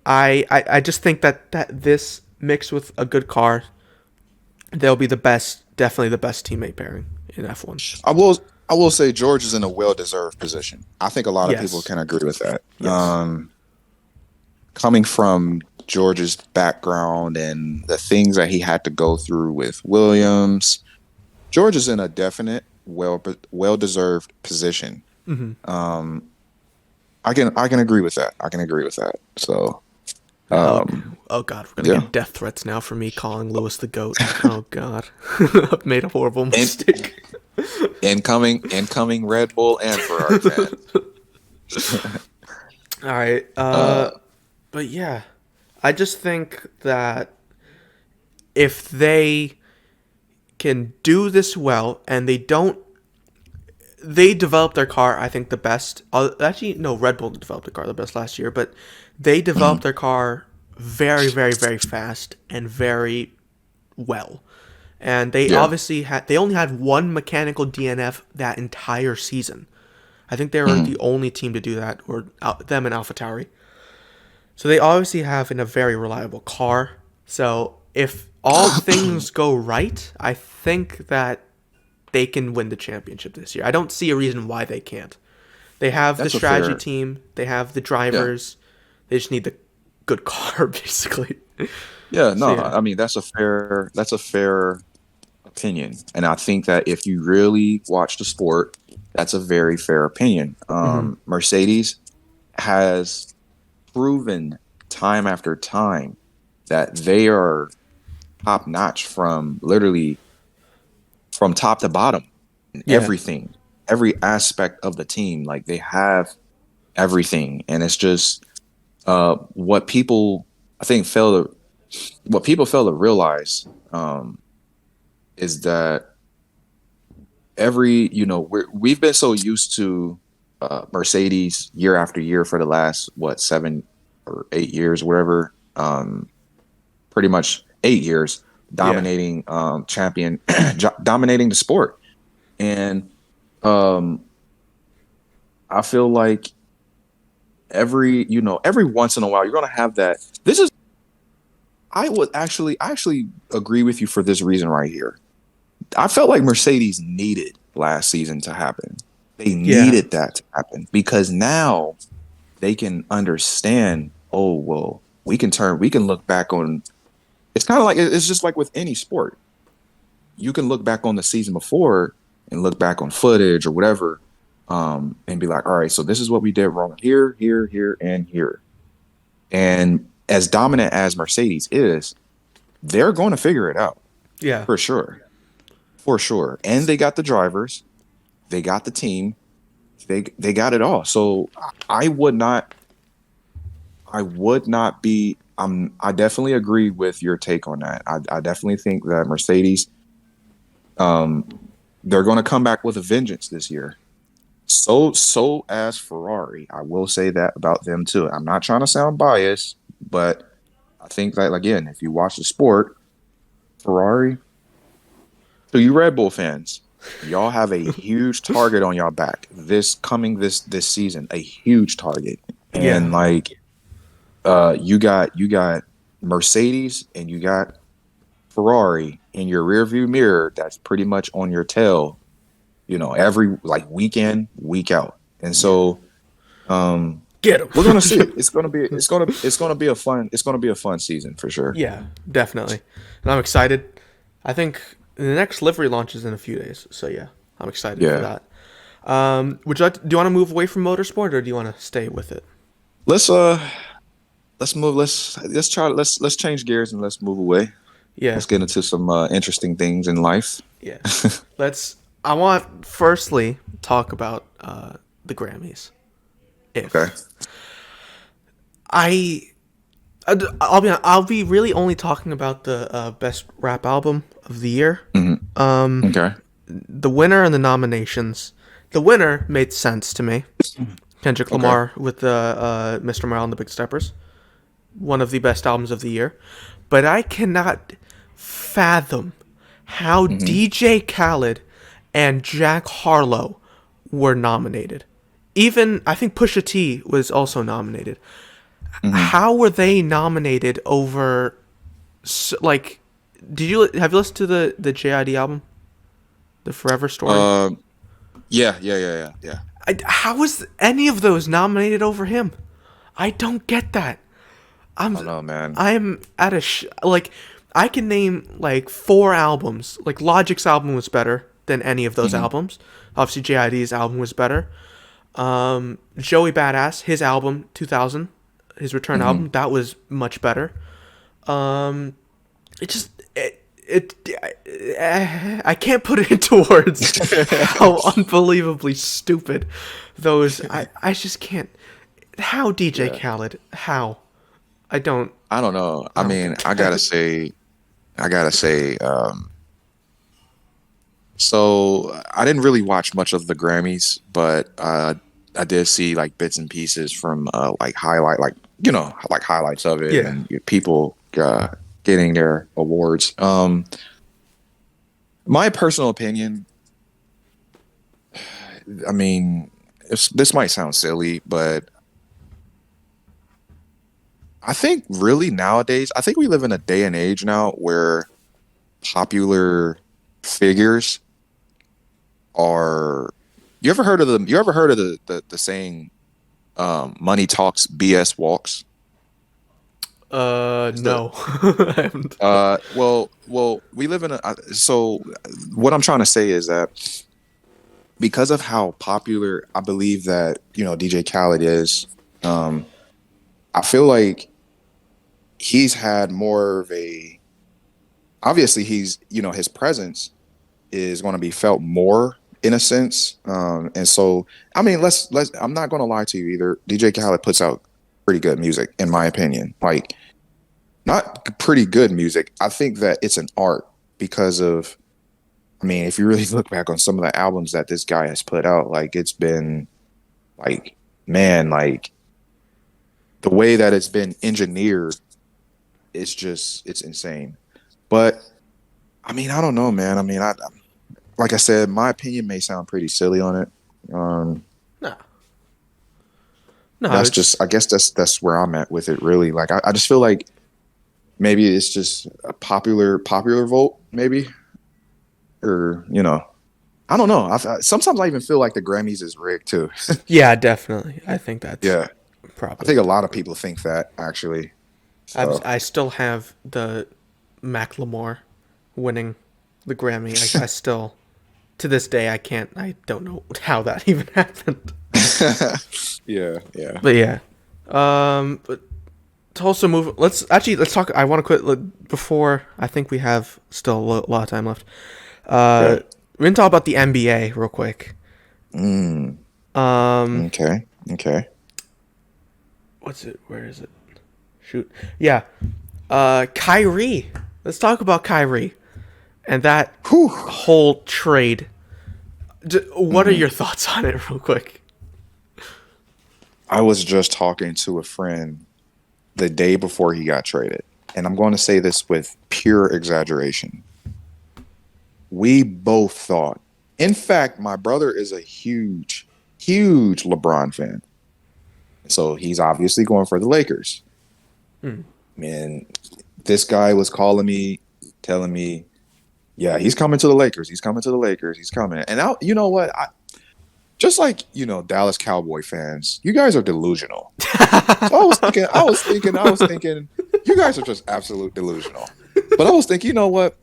I just think that this mixed with a good car, they'll be definitely the best teammate pairing in F1. I will say George is in a well deserved position. I think a lot of people Yes, can agree with that. yes, Coming from George's background and the things that he had to go through with Williams, George is in a definite well deserved position. I can agree with that. I can agree with that. So Oh, um, oh God, we're gonna yeah. get death threats now for me calling Lewis the GOAT. Oh God, I've made a horrible In, mistake. incoming Red Bull and Ferrari fan. All right, Uh, but yeah, I just think that if they can do this well and they developed their car, I think the best. Actually, no, Red Bull developed their car the best last year, but they developed mhm, their car very, very, very fast and very well. And they yeah. obviously they only had one mechanical DNF that entire season. I think they were the Mhm. only team to do that, or them and AlphaTauri. So they obviously have a very reliable car. So if all things go right, I think that they can win the championship this year. I don't see a reason why they can't. They have the That's a strategy fair. team, they have the Yeah. drivers. They just need the good car, basically. Yeah, So no, yeah. I mean that's a fair opinion. And I think that if you really watch the sport, that's a very fair opinion. Mercedes has proven time after time that they are top notch from literally from top to bottom in Yeah. everything, every aspect of the team. Like they have everything. And it's just what people I think what people fail to realize is that we've been so used to Mercedes year after year for the last 7 or 8 years, whatever, pretty much 8 years, Yeah. dominating dominating the sport. And um, I feel like every once in a while you're gonna have that. This is I actually agree with you for this reason right here. I felt like Mercedes needed last season to happen. They Yeah. needed that to happen because now they can understand, oh, well, we can look back on it's kind of like it's just like with any sport. You can look back on the season before and look back on footage or whatever, and be like, all right, so this is what we did wrong here, here, here, and here. And as dominant as Mercedes is, they're going to figure it out Yeah. for sure. For sure. And they got the drivers, they got the team, they got it all. So I would not be I definitely agree with your take on that. I definitely think that Mercedes um they're going to come back with a vengeance this year. So as Ferrari, I will say that about them too. I'm not trying to sound biased, but I think that again, if you watch the sport, Ferrari, so you Red Bull fans, y'all have a huge target on y'all back this season, a huge target. Yeah. And like you got Mercedes and you got Ferrari in your rearview mirror that's pretty much on your tail, every like week in, week out. And Yeah. so Get we're gonna them. see it. It's gonna be a fun season for sure. Yeah, definitely. And I'm excited. I think the next livery launch is in a few days. So yeah, I'm excited for Yeah. that. Do you want to move away from motorsport or do you want to stay with it? Let's let's move let's change gears and let's move away. Yeah. Let's get into some interesting things in life. Yeah. I want firstly talk about the Grammys. Okay. If I I'll be really only talking about the best rap album of the year. Okay. The winner and the nominations. The winner made sense to me. Kendrick Okay. Lamar with the Mr. Morale and the Big Steppers, one of the best albums of the year. But I cannot fathom how Hmm. DJ Khaled and Jack Harlow were nominated. Even I think Pusha T was also nominated. How were they nominated over like? Have you listened to the JID album, the Forever Story? Um, yeah. How was any of those nominated over him? I don't get that. I I'm don't know, man. I'm at a like I can name like 4 albums. Like Logic's album was better than any of those Hmm. albums. Obviously JID's album was better. Joey Badass, his album 2000, his return Hmm. album, that was much better. Um it just it I can't put it into words how unbelievably stupid those I just can't. How DJ Yeah, Khaled? How? I don't I don't know. I I don't mean, get that. I gotta say, so I didn't really watch much of the Grammys, but I did see like bits and pieces from like like highlights of it Yeah. and people getting their awards. My personal opinion, I mean, this might sound silly, but I think really nowadays, I think we live in a day and age now where popular figures are. You ever heard of the saying, "Money talks, BS walks"? It's the No. I haven't. we live in a. So what I'm trying to say is that because of how popular I believe that DJ Khaled is, um, I feel like he's had more of a. Obviously, his presence is going to be felt more in a sense. And so, I mean, I'm not going to lie to you either. DJ Khaled puts out pretty good music, in my opinion. Like, not pretty good music. I think that it's an art because of, I mean, if you really look back on some of the albums that this guy has put out, like, it's been, like, man, like, the way that it's been engineered, it's insane. But, I mean, I don't know, man. I mean, like I said, my opinion may sound pretty silly on it. Um, No. No, that's it's just, I guess that's where I'm at with it. Really, like I just feel like maybe it's just a popular vote, maybe, or I don't know. Sometimes I even feel like the Grammys is rigged too. yeah, definitely. I think that's Yeah, I probably think a the lot of case. people think that actually. So I still have the Macklemore winning the Grammy. I still to this day I don't know how that even happened. yeah. But yeah. But to also move, let's talk. I want to quit before. I think we have still a lot of time left. Okay. We're gonna talk about the NBA real quick. Mm, Um, okay. what's it? Where is it? Shoot. Yeah. Kyrie. Let's talk about Kyrie and that Whew. whole trade. What are Mhm. your thoughts on it, real quick? I was just talking to a friend the day before he got traded, and I'm going to say this with pure exaggeration. We both thought. In fact, my brother is a huge LeBron fan. So he's obviously going for the Lakers. Hmm. Man, this guy was calling me, telling me, yeah, he's coming to the Lakers. He's coming to the Lakers. He's coming. And you know what? Just like, Dallas Cowboy fans, you guys are delusional. So I was thinking, you guys are just absolute delusional. But I was thinking, you know what?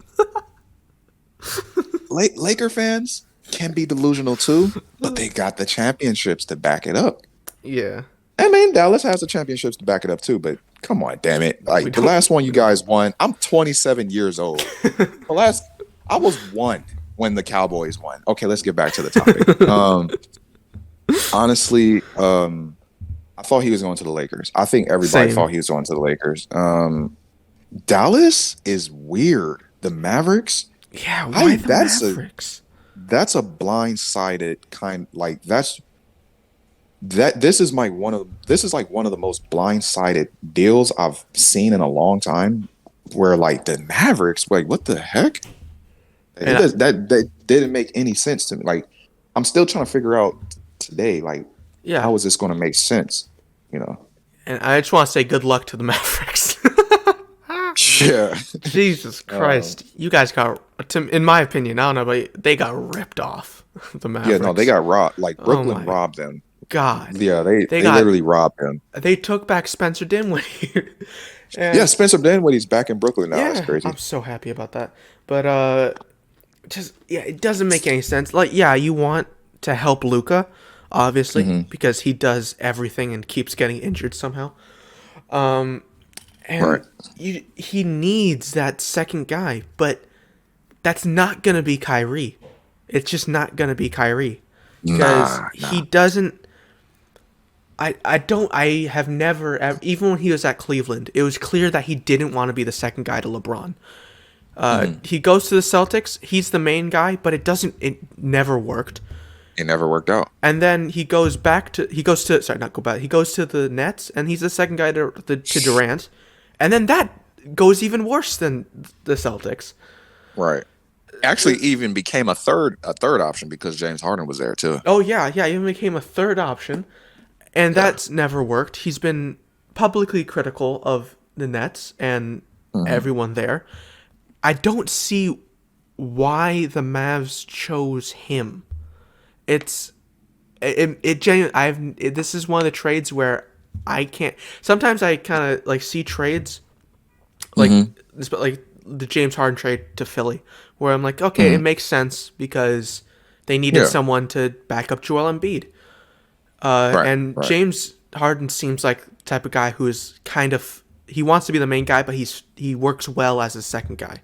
Laker fans can be delusional too, but they got the championships to back it up. Yeah. I mean, Dallas has the championships to back it up too, but come on, damn it. We Like the don't. last one you guys won, I'm 27 years old. The last, I was one when the Cowboys won. Okay, let's get back to the topic. Honestly, I thought he was going to the Lakers. I think everybody Same. thought he was going to the Lakers. Dallas is weird. The Mavericks, Yeah. Why the Mavericks? that's a blindsided kind, like this is like one of the most blindsided deals I've seen in a long time. Where like the Mavericks, like what the heck? And That didn't make any sense to me. Like I'm still trying to figure out today, like, Yeah, how is this going to make sense? You know? and I just want to say good luck to the Mavericks. Yeah. Jesus Um, Christ, you guys got, in my opinion, I don't know, but they got ripped off. The yeah, no, they Mavericks. got robbed. Like Oh Brooklyn my robbed them. God, Yeah, they they they got literally robbed them. they took back Spencer Dinwiddie, Yeah, and Spencer Dinwiddie's back in Brooklyn now. That's yeah, I'm crazy. so happy about that. But just yeah, it doesn't make any sense. Like yeah, you want to help Luca, obviously, Hmm. because he does everything and keeps getting injured somehow. Right. And he needs that second guy, but that's not gonna be Kyrie. It's just not gonna be Kyrie because Nah, he nah. doesn't. I have never even when he was at Cleveland, it was clear that he didn't want to be the second guy to LeBron. Hmm. He goes to the Celtics. He's the main guy, but it never worked. It never worked out. And then he goes to sorry not go back. He goes to the Nets, and he's the second guy to Durant, and then that goes even worse than the Celtics. Right. Actually, even became a third option because James Harden was there too. Oh yeah, he even became a third option, and Yeah. that's never worked. He's been publicly critical of the Nets and Hmm. everyone there. I don't see why the Mavs chose him. It's it genuinely this is one of the trades where I can't. Sometimes I kind of like see trades like Hmm. this, like the James Harden trade to Philly, where I'm like, okay, it Hmm. makes sense because they needed Yeah. someone to back up Joel Embiid. Right. And Right. James Harden seems like the type of guy who is kind of he wants to be the main guy, but he works well as a second guy.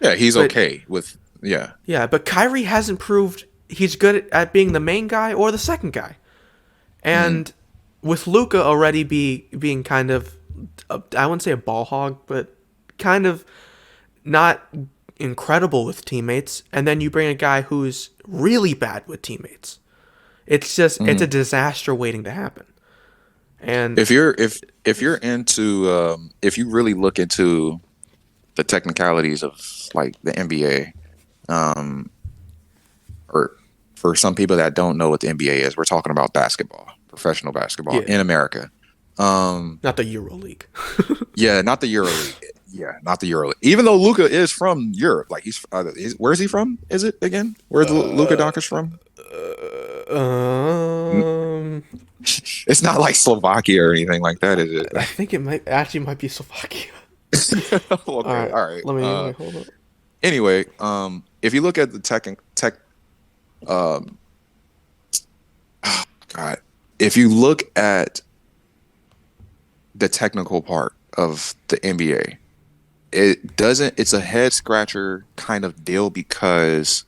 Yeah, he's But okay with. Yeah. yeah, but Kyrie hasn't proved he's good at being the main guy or the second guy. Hmm. And with Luca already being kind of I wouldn't say a ball hog, but kind of not incredible with teammates, and then you bring a guy who's really bad with teammates. It's a Hmm. disaster waiting to happen. And If you're into if you really look into the technicalities of like the NBA, um, or for some people that don't know what the NBA is, we're talking about basketball, professional basketball yeah, in America. not the Euro League. Yeah, not the EuroLeague. Yeah, not the EuroLeague. Even though Luca is from Europe, like where's he from? Is it again? Where's Luca Doncic from? N- um, It's not like Slovakia or anything like that, is I it? think it might be Slovakia. All Okay, right, all right. let me wait, hold up. Anyway, if you look at the tech, um, God, if you look at the technical part of the NBA, it doesn't. It's a head scratcher kind of deal because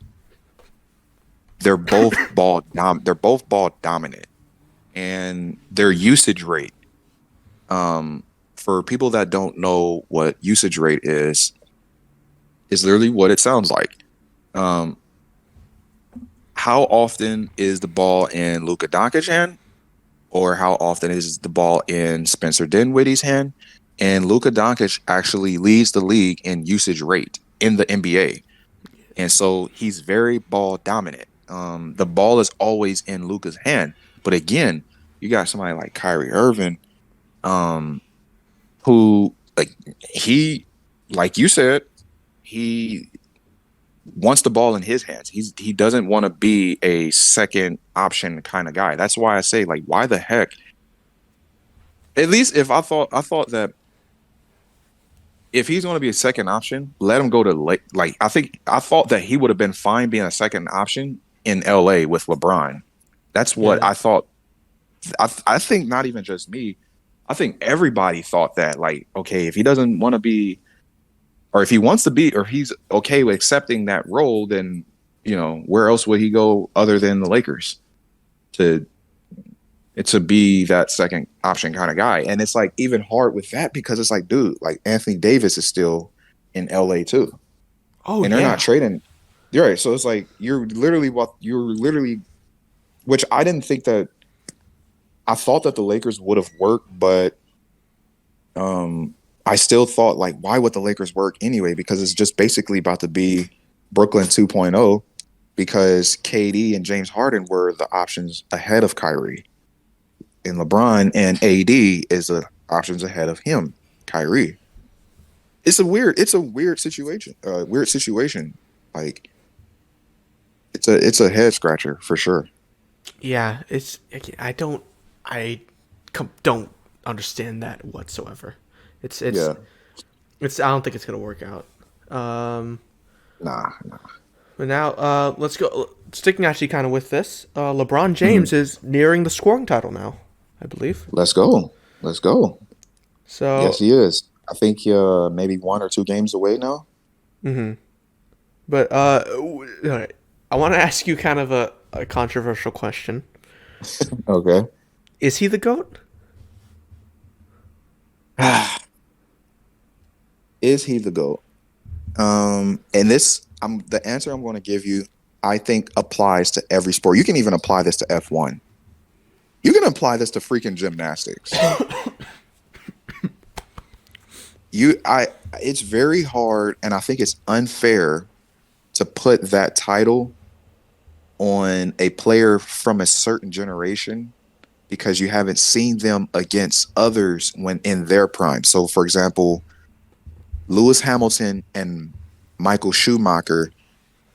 they're both ball dominant, and their usage rate. Um, for people that don't know what usage rate is literally what it sounds like. Um, how often is the ball in Luka Doncic's hand, or how often is the ball in Spencer Dinwiddie's hand? And Luka Doncic actually leads the league in usage rate in the NBA, and so he's very ball dominant. The ball is always in Luka's hand, but again, you got somebody like Kyrie Irving, um, who he, like you said, he wants the ball in his hands. He doesn't want to be a second option kind of guy. That's why I say, like, why the heck? At least if I thought that if he's going to be a second option, let him go to like I thought that he would have been fine being a second option in LA with LeBron. That's what Yeah. I thought. I think not even just me. I think everybody thought that, like, okay, if he doesn't want to be, or if he wants to be, or he's okay with accepting that role, then where else would he go other than the Lakers to be that second option kind of guy? And it's like even hard with that because it's like, dude, like Anthony Davis is still in LA too, Oh and they're not yeah. trading. You're right. So it's like you're literally, which I didn't think that. I thought that the Lakers would have worked, but I still thought, like, why would the Lakers work anyway? Because it's just basically about to be Brooklyn 2.0. because KD and James Harden were the options ahead of Kyrie, and LeBron and AD is the options ahead of him, Kyrie. It's a weird situation. Weird situation. Like it's a head scratcher for sure. Yeah, I don't understand that whatsoever. It's it's Yeah. it's I don't think it's gonna work out. Um, Nah, nah. but now let's go. Sticking actually kind of with this, LeBron James Mhm. is nearing the scoring title now, I believe. Let's go. Let's go. Yes, So, he is. I think maybe 1 or 2 games away now. but all right. I want to ask you kind of a controversial question. Okay. Is he the goat? Is he the GOAT? And this I'm the answer I'm going to give you, I think applies to every sport. You can even apply this to F1. You can apply this to freaking gymnastics. You I It's very hard and I think it's unfair to put that title on a player from a certain generation because you haven't seen them against others when in their prime. So for example, Lewis Hamilton and Michael Schumacher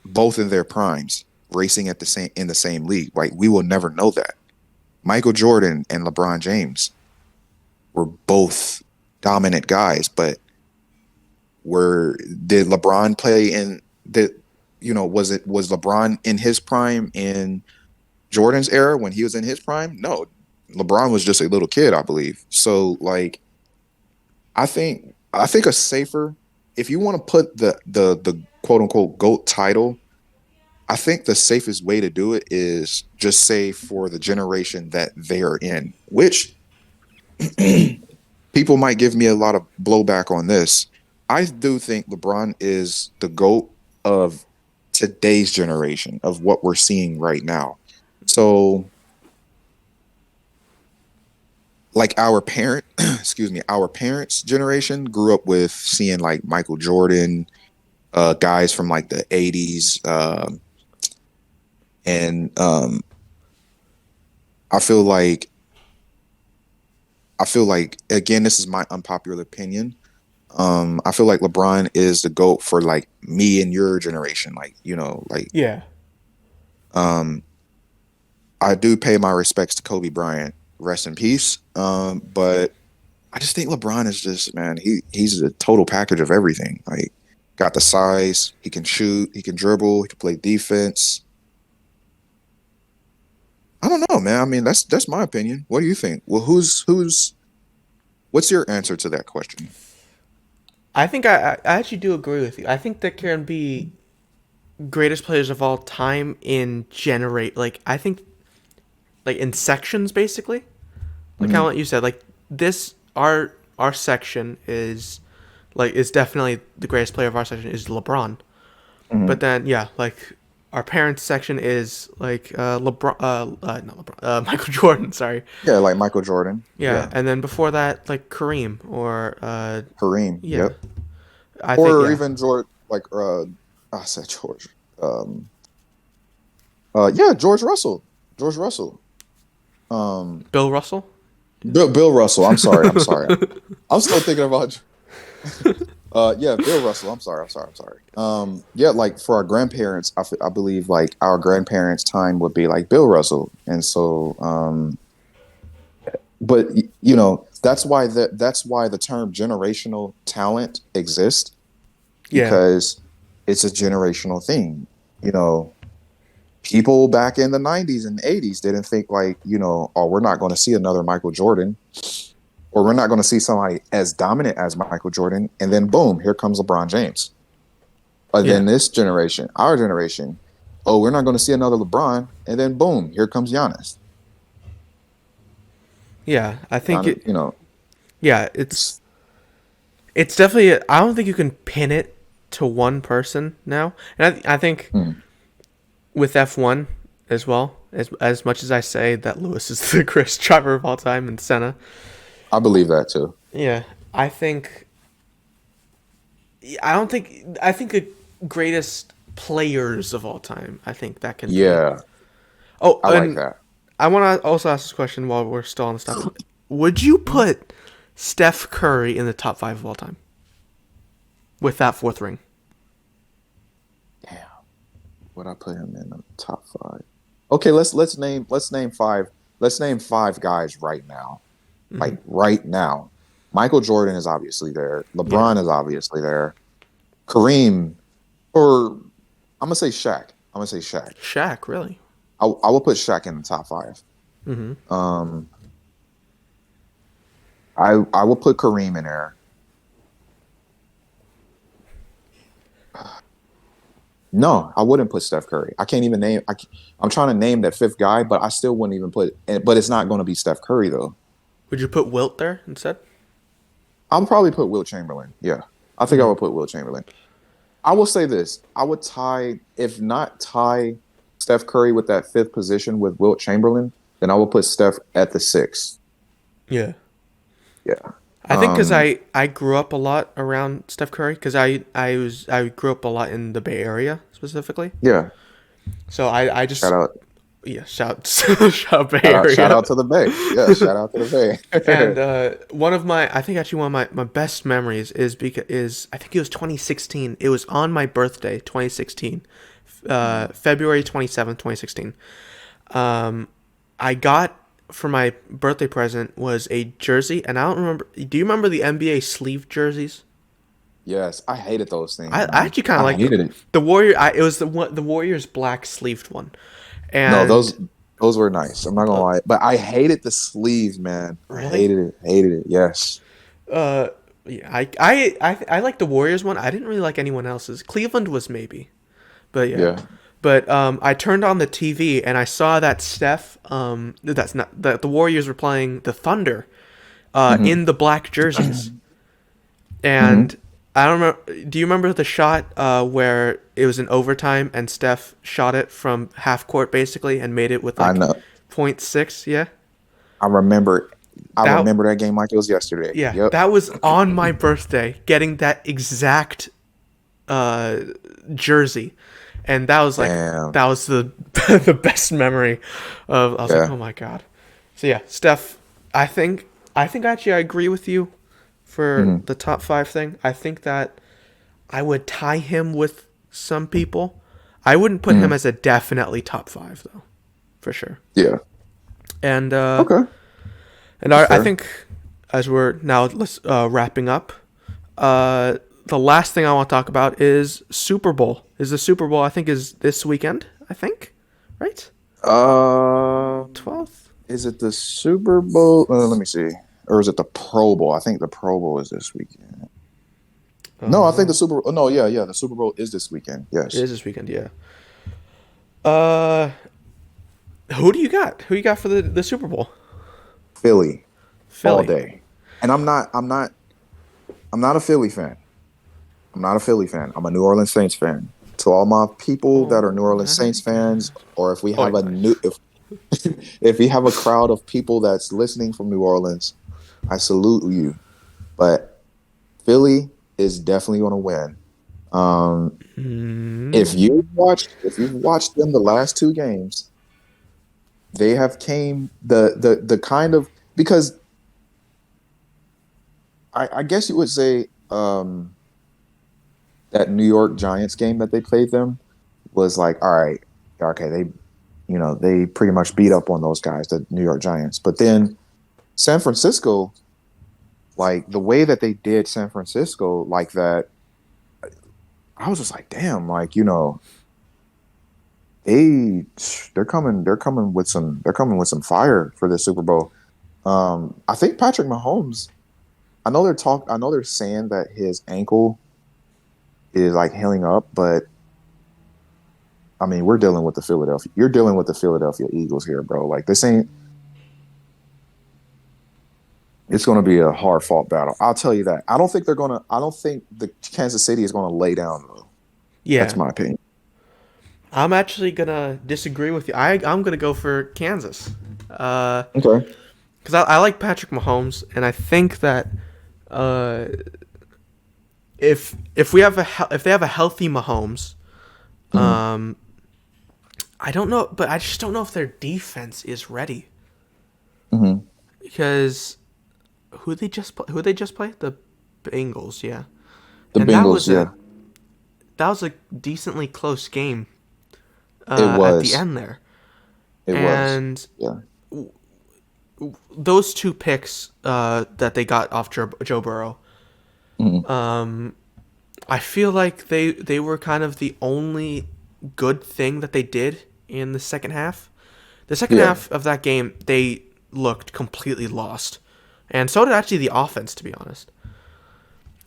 both in their primes racing at the same in the same league. Like we will never know that. Michael Jordan and LeBron James were both dominant guys, but were did LeBron play in the was LeBron in his prime in Jordan's era when he was in his prime? No. LeBron was just a little kid, I believe. So like I think a safer if you want to put the quote unquote GOAT title, I think the safest way to do it is just say for the generation that they are in, which people might give me a lot of blowback on this. I do think LeBron is the GOAT of today's generation, of what we're seeing right now. So, like our parent, excuse me, our parents' generation grew up with seeing like Michael Jordan, guys from like the 80s. And I feel like again, this is my unpopular opinion. I feel like LeBron is the GOAT for like me and your generation. Like, Yeah. um, I do pay my respects to Kobe Bryant. Rest in peace. But I just think LeBron is just, man, he's a total package of everything. Like, got the size, he can shoot, he can dribble, he can play defense. I don't know, man. I mean, that's my opinion. What do you think? Well, what's your answer to that question? I think I actually do agree with you. I think there can be greatest players of all time in generate like I think like in sections basically. Like kind of Hmm. what you said. Like this our section is definitely the greatest player of our section is LeBron. But Hmm. then yeah, like our parents section is like LeBron not LeBron Michael Jordan, sorry. Yeah, like Michael Jordan. Yeah, Yeah. and then before that like Kareem or Kareem. yeah. Yep. I think Or yeah. even George, like I said George. Um, yeah, George Russell. George Russell. Um, Bill Russell? Bill Russell. I'm sorry. I'm sorry. I'm still thinking about. Yeah, Bill Russell. I'm sorry. I'm sorry. I'm sorry. Yeah, like for our grandparents, I believe like our grandparents' time would be like Bill Russell, and so but that's why the term generational talent exists Yeah. because it's a generational thing. You know, people back in the 90s and 80s didn't think like, oh, we're not going to see another Michael Jordan or we're not going to see somebody as dominant as Michael Jordan. And then boom, here comes LeBron James. And Yeah. then this generation, our generation, oh, we're not going to see another LeBron. And then boom, here comes Giannis. Yeah. I think Giannis, it yeah, it's definitely I don't think you can pin it to one person now. And I think hmm, with F1 as well, as much as I say that Lewis is the greatest driver of all time and Senna. I believe that too. Yeah. I think the greatest players of all time. I think that can be. Yeah, Oh, I like and that. I want to also ask this question while we're still on this topic. Would you put Steph Curry in the top 5 of all time with that 4th ring? Damn, would I put him in the top 5? Okay, let's name 5. Let's name 5 guys right now. Mm-hmm. Like right now. Michael Jordan is obviously there. Yeah. LeBron is obviously there. Kareem, or I'm gonna say Shaq. I'm gonna say Shaq. Shaq, really? I will put Shaq in the top 5. Mm-hmm. I will put Kareem in there. No, I wouldn't put Steph Curry. I can't even name. I'm trying to name that 5th guy, but I still wouldn't even put. But it's not going to be Steph Curry though. Would you put Wilt there instead? I'll probably put Wilt Chamberlain. Yeah, I think I would put Wilt Chamberlain. I will say this: I would tie, if not tie, Steph Curry with that 5th position with Wilt Chamberlain, then I will put Steph at the 6th. Yeah. Yeah. I think because I grew up a lot around Steph Curry because I grew up a lot in the Bay Area specifically. Yeah. So I just Shout out. shout out Bay Area. Shout out to the Bay. Yeah. Shout out to the Bay. And one of my best memories is I think it was 2016. It was on my birthday, 2016, February 27th, 2016. I got for my birthday present was a jersey, and I don't remember. Do you remember the NBA sleeve jerseys? Yes, I hated those things. I actually kind of like hated it. the Warrior. It was the Warriors black sleeved one, and No, those were nice. I'm not gonna lie, but I hated the sleeves, man. Really? I hated it. Hated it. Yes. Yeah, I like the Warriors one. I didn't really like anyone else's. Cleveland was maybe, but yeah. Yeah. But I turned on the TV and I saw that Steph. That's not that the Warriors were playing the Thunder, in the black jerseys, and I don't remember. Do you remember the shot where it was in overtime and Steph shot it from half court basically and made it with I like know. 0.6? Yeah. I remember. I remember that game like it was yesterday. Yeah, Yep. that was on my birthday, getting that exact jersey, and that was like Damn. that was the the best memory of. I was like, oh my god. So yeah, Steph. I think I agree with you for the top 5 thing. I think that I would tie him with some people. I wouldn't put him as a definitely top 5 though, for sure. Yeah. And Okay. And I think as we're now wrapping up, the last thing I want to talk about is Super Bowl. Is the Super Bowl? I think is this weekend. I think, right? 12th. Is it the Super Bowl? Let me see. Or is it the Pro Bowl? I think the Pro Bowl is this weekend. No, I think the Super Bowl. No, yeah. The Super Bowl is this weekend. Yes. It is this weekend. Yeah. Who do you got? Who you got for the Super Bowl? Philly. Philly. All day. And I'm not a Philly fan. I'm not a Philly fan. I'm a New Orleans Saints fan. To all my people that are New Orleans Saints fans, or if we have if we have a crowd of people that's listening from New Orleans, I salute you. But Philly is definitely going to win. If you've watched them the last 2 games, they have came the kind of, because I guess you would say that New York Giants game that they played them was like, all right, okay, they pretty much beat up on those guys, the New York Giants. But then San Francisco, like the way that they did San Francisco like that, I was just like, damn, like, they're coming with some fire for this Super Bowl. I think Patrick Mahomes, I know they're saying that his ankle is like healing up, but I mean, you're dealing with the Philadelphia Eagles here, bro. Like this ain't, it's going to be a hard fought battle. I'll tell you that. I don't think the Kansas City is going to lay down though. Yeah. That's my opinion. I'm actually gonna disagree with you. I'm gonna go for Kansas. Okay. Because I like Patrick Mahomes, and I think that if they have a healthy Mahomes, Mhm. I don't know, but I just don't know if their defense is ready Mhm. because who they just play? The Bengals, yeah. The And Bengals, yeah, that was a decently close game it at the was. end there. It was. And Yeah. those two picks that they got off Joe Burrow, Mhm. I feel like they were kind of the only good thing that they did in the second half. The second Yeah. half of that game, they looked completely lost, and so did actually the offense, to be honest.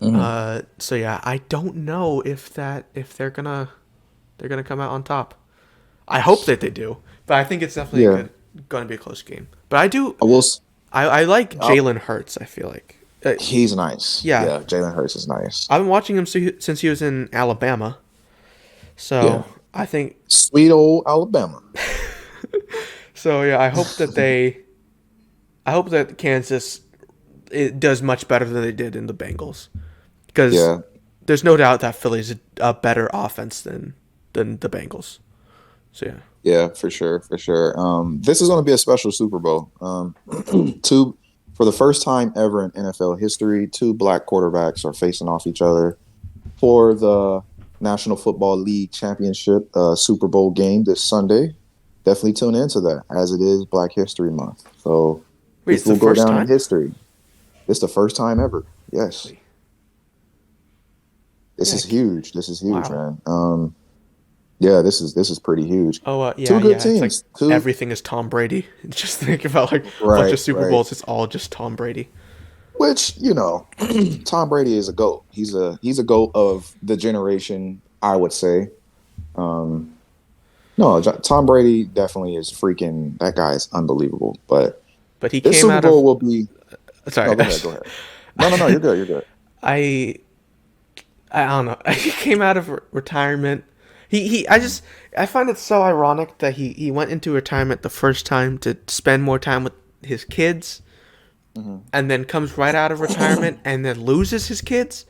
Mhm. So yeah, I don't know if they're gonna come out on top. I hope that they do, but I think it's definitely Yeah. gonna be a close game. But I do I will. I like I, Jalen Hurts. I feel like he's nice. yeah, Yeah. Jalen Hurts is nice. I've been watching him since he was in Alabama. Yeah. So I think Sweet old Alabama. so. Yeah, I hope that Kansas it does much better than they did in the Bengals because Yeah. there's no doubt that Philly's a better offense than the Bengals. So yeah, Yeah, for sure, for sure. This is going to be a special Super Bowl. Two for the first time ever in NFL history, two black quarterbacks are facing off each other for the National Football League Championship Super Bowl game this Sunday. Definitely tune into that as it is Black History Month. So wait, this it's the will go first down in time. history. It's the first time ever. Yes, Wait, this yeah, is huge. This is huge, wow. man. Yeah, this is pretty huge. Oh Two yeah, good yeah. It's like teams. Two everything is Tom Brady. Just think about like a bunch right, of Super right. Bowls. It's all just Tom Brady. Which Tom Brady is a goat. He's a goat of the generation, I would say. Um, no, Tom Brady definitely is freaking. That guy is unbelievable. But But he this came Super out Bowl of will be. sorry. No, go ahead. Go ahead. No, no, no. You're good. You're good. I I don't know. He came out of retirement. Mhm. I find it so ironic that he went into retirement the first time to spend more time with his kids Mhm. and then comes right out of retirement and then loses his kids.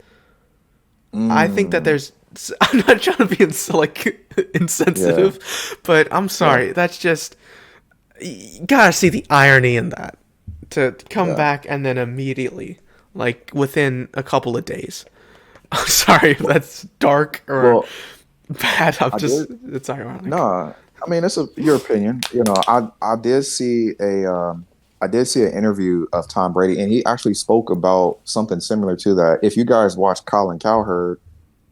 I think that Mm, there's I'm not trying to be yeah. insensitive, but I'm Yeah. sorry. That's just you gotta see the irony in that. To come Yeah. back and then immediately, like within a couple of days. I'm sorry if that's dark or Well, bad. I'm I just did. it's ironic. No, I mean your opinion. I did see an interview of Tom Brady, and he actually spoke about something similar to that. If you guys watch Colin Cowherd,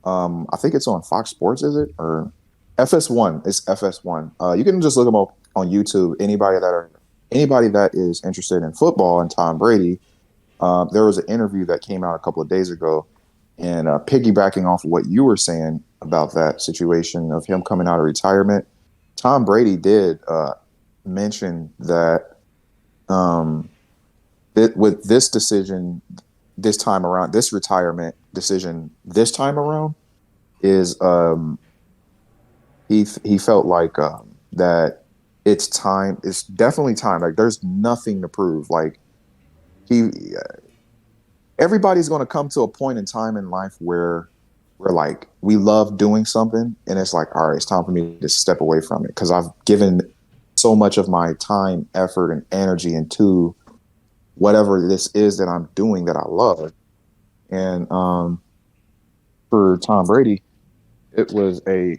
I think it's on Fox Sports, is it or FS1? It's FS1. You can just look him up on YouTube. Anybody that is interested in football and Tom Brady, there was an interview that came out a couple of days ago, and piggybacking off of what you were saying about that situation of him coming out of retirement, Tom Brady did mention that um, with this decision this time around, this retirement decision this time around is he felt like that it's time. It's definitely time. Like there's nothing to prove. Like he everybody's going to come to a point in time in life where we're like we love doing something and it's like all right, it's time for me to step away from it because I've given so much of my time, effort, and energy into whatever this is that I'm doing that I love. And for Tom Brady, it was a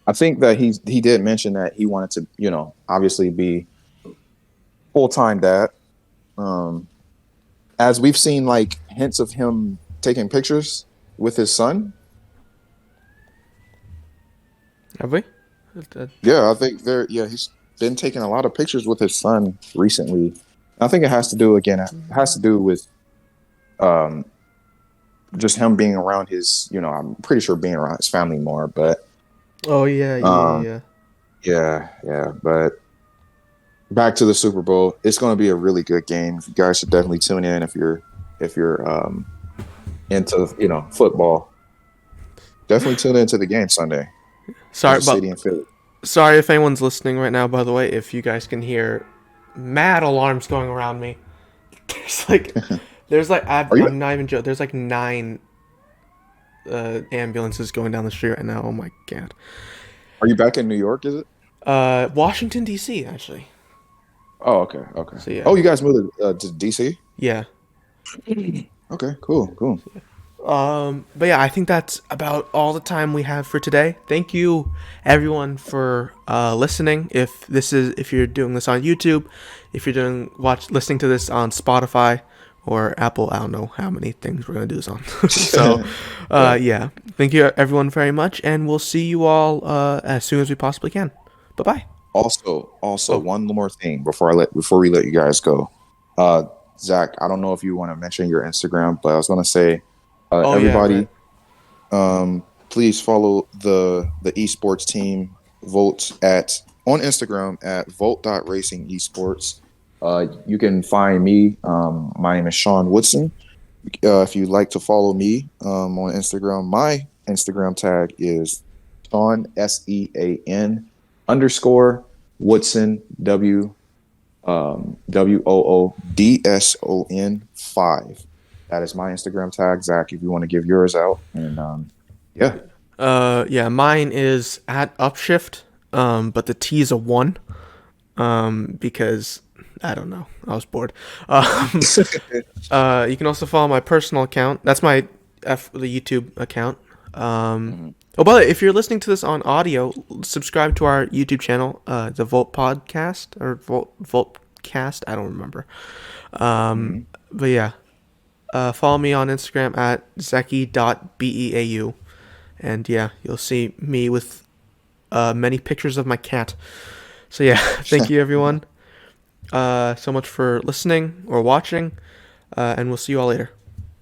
I think that he did mention that he wanted to obviously be full-time dad. um as we've seen like hints of him taking pictures with his son. Have we? Yeah, I think he's been taking a lot of pictures with his son recently. I think it has to do again. It has to do with um, just him being around I'm pretty sure being around his family more. But Oh yeah, um, yeah. yeah, yeah. But back to the Super Bowl, it's going to be a really good game. You guys should definitely tune in if you're into football. Definitely tune into the game Sunday, Sorry, Kansas but City and Philly. sorry if anyone's listening right now. By the way, if you guys can hear mad alarms going around me, there's like, Are you? I'm not even joking. There's like nine ambulances going down the street right now. Oh my god. Are you back in New York? Is it? Washington D.C. actually. Oh, okay, okay. So yeah, Oh, you guys moved to DC? yeah. Okay, cool, cool. But yeah, I think that's about all the time we have for today. Thank you, everyone, for listening. If you're doing this on YouTube, if you're listening to this on Spotify or Apple, I don't know how many things we're gonna do this on. So, Yeah. yeah, thank you everyone very much, and we'll see you all as soon as we possibly can. Bye bye. Also, Oh, one more thing before we let you guys go. Zach, I don't know if you want to mention your Instagram, but I was gonna say, oh yeah, right. everybody, please follow the esports team Volt at on Instagram at Volt.Racing Esports. You can find me. My name is Sean Woodson. If you'd like to follow me on Instagram, my Instagram tag is Sean SEAN _ Woodson WOODSON 5. That is my Instagram tag, Zach. If you want to give yours out, and yeah, Yeah, mine is at Upshift, but the T is a 1, because I don't know, I was bored. Um, you can also follow my personal account. That's the YouTube account. Mhm. Oh, but if you're listening to this on audio, subscribe to our YouTube channel, the Volt Podcast or Voltcast. I don't remember. Mhm. But yeah, follow me on Instagram at zeki.beau. And yeah, you'll see me with many pictures of my cat. So yeah, thank you everyone so much for listening or watching, and we'll see you all later.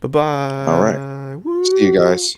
Bye All right. bye. See you Woo! guys.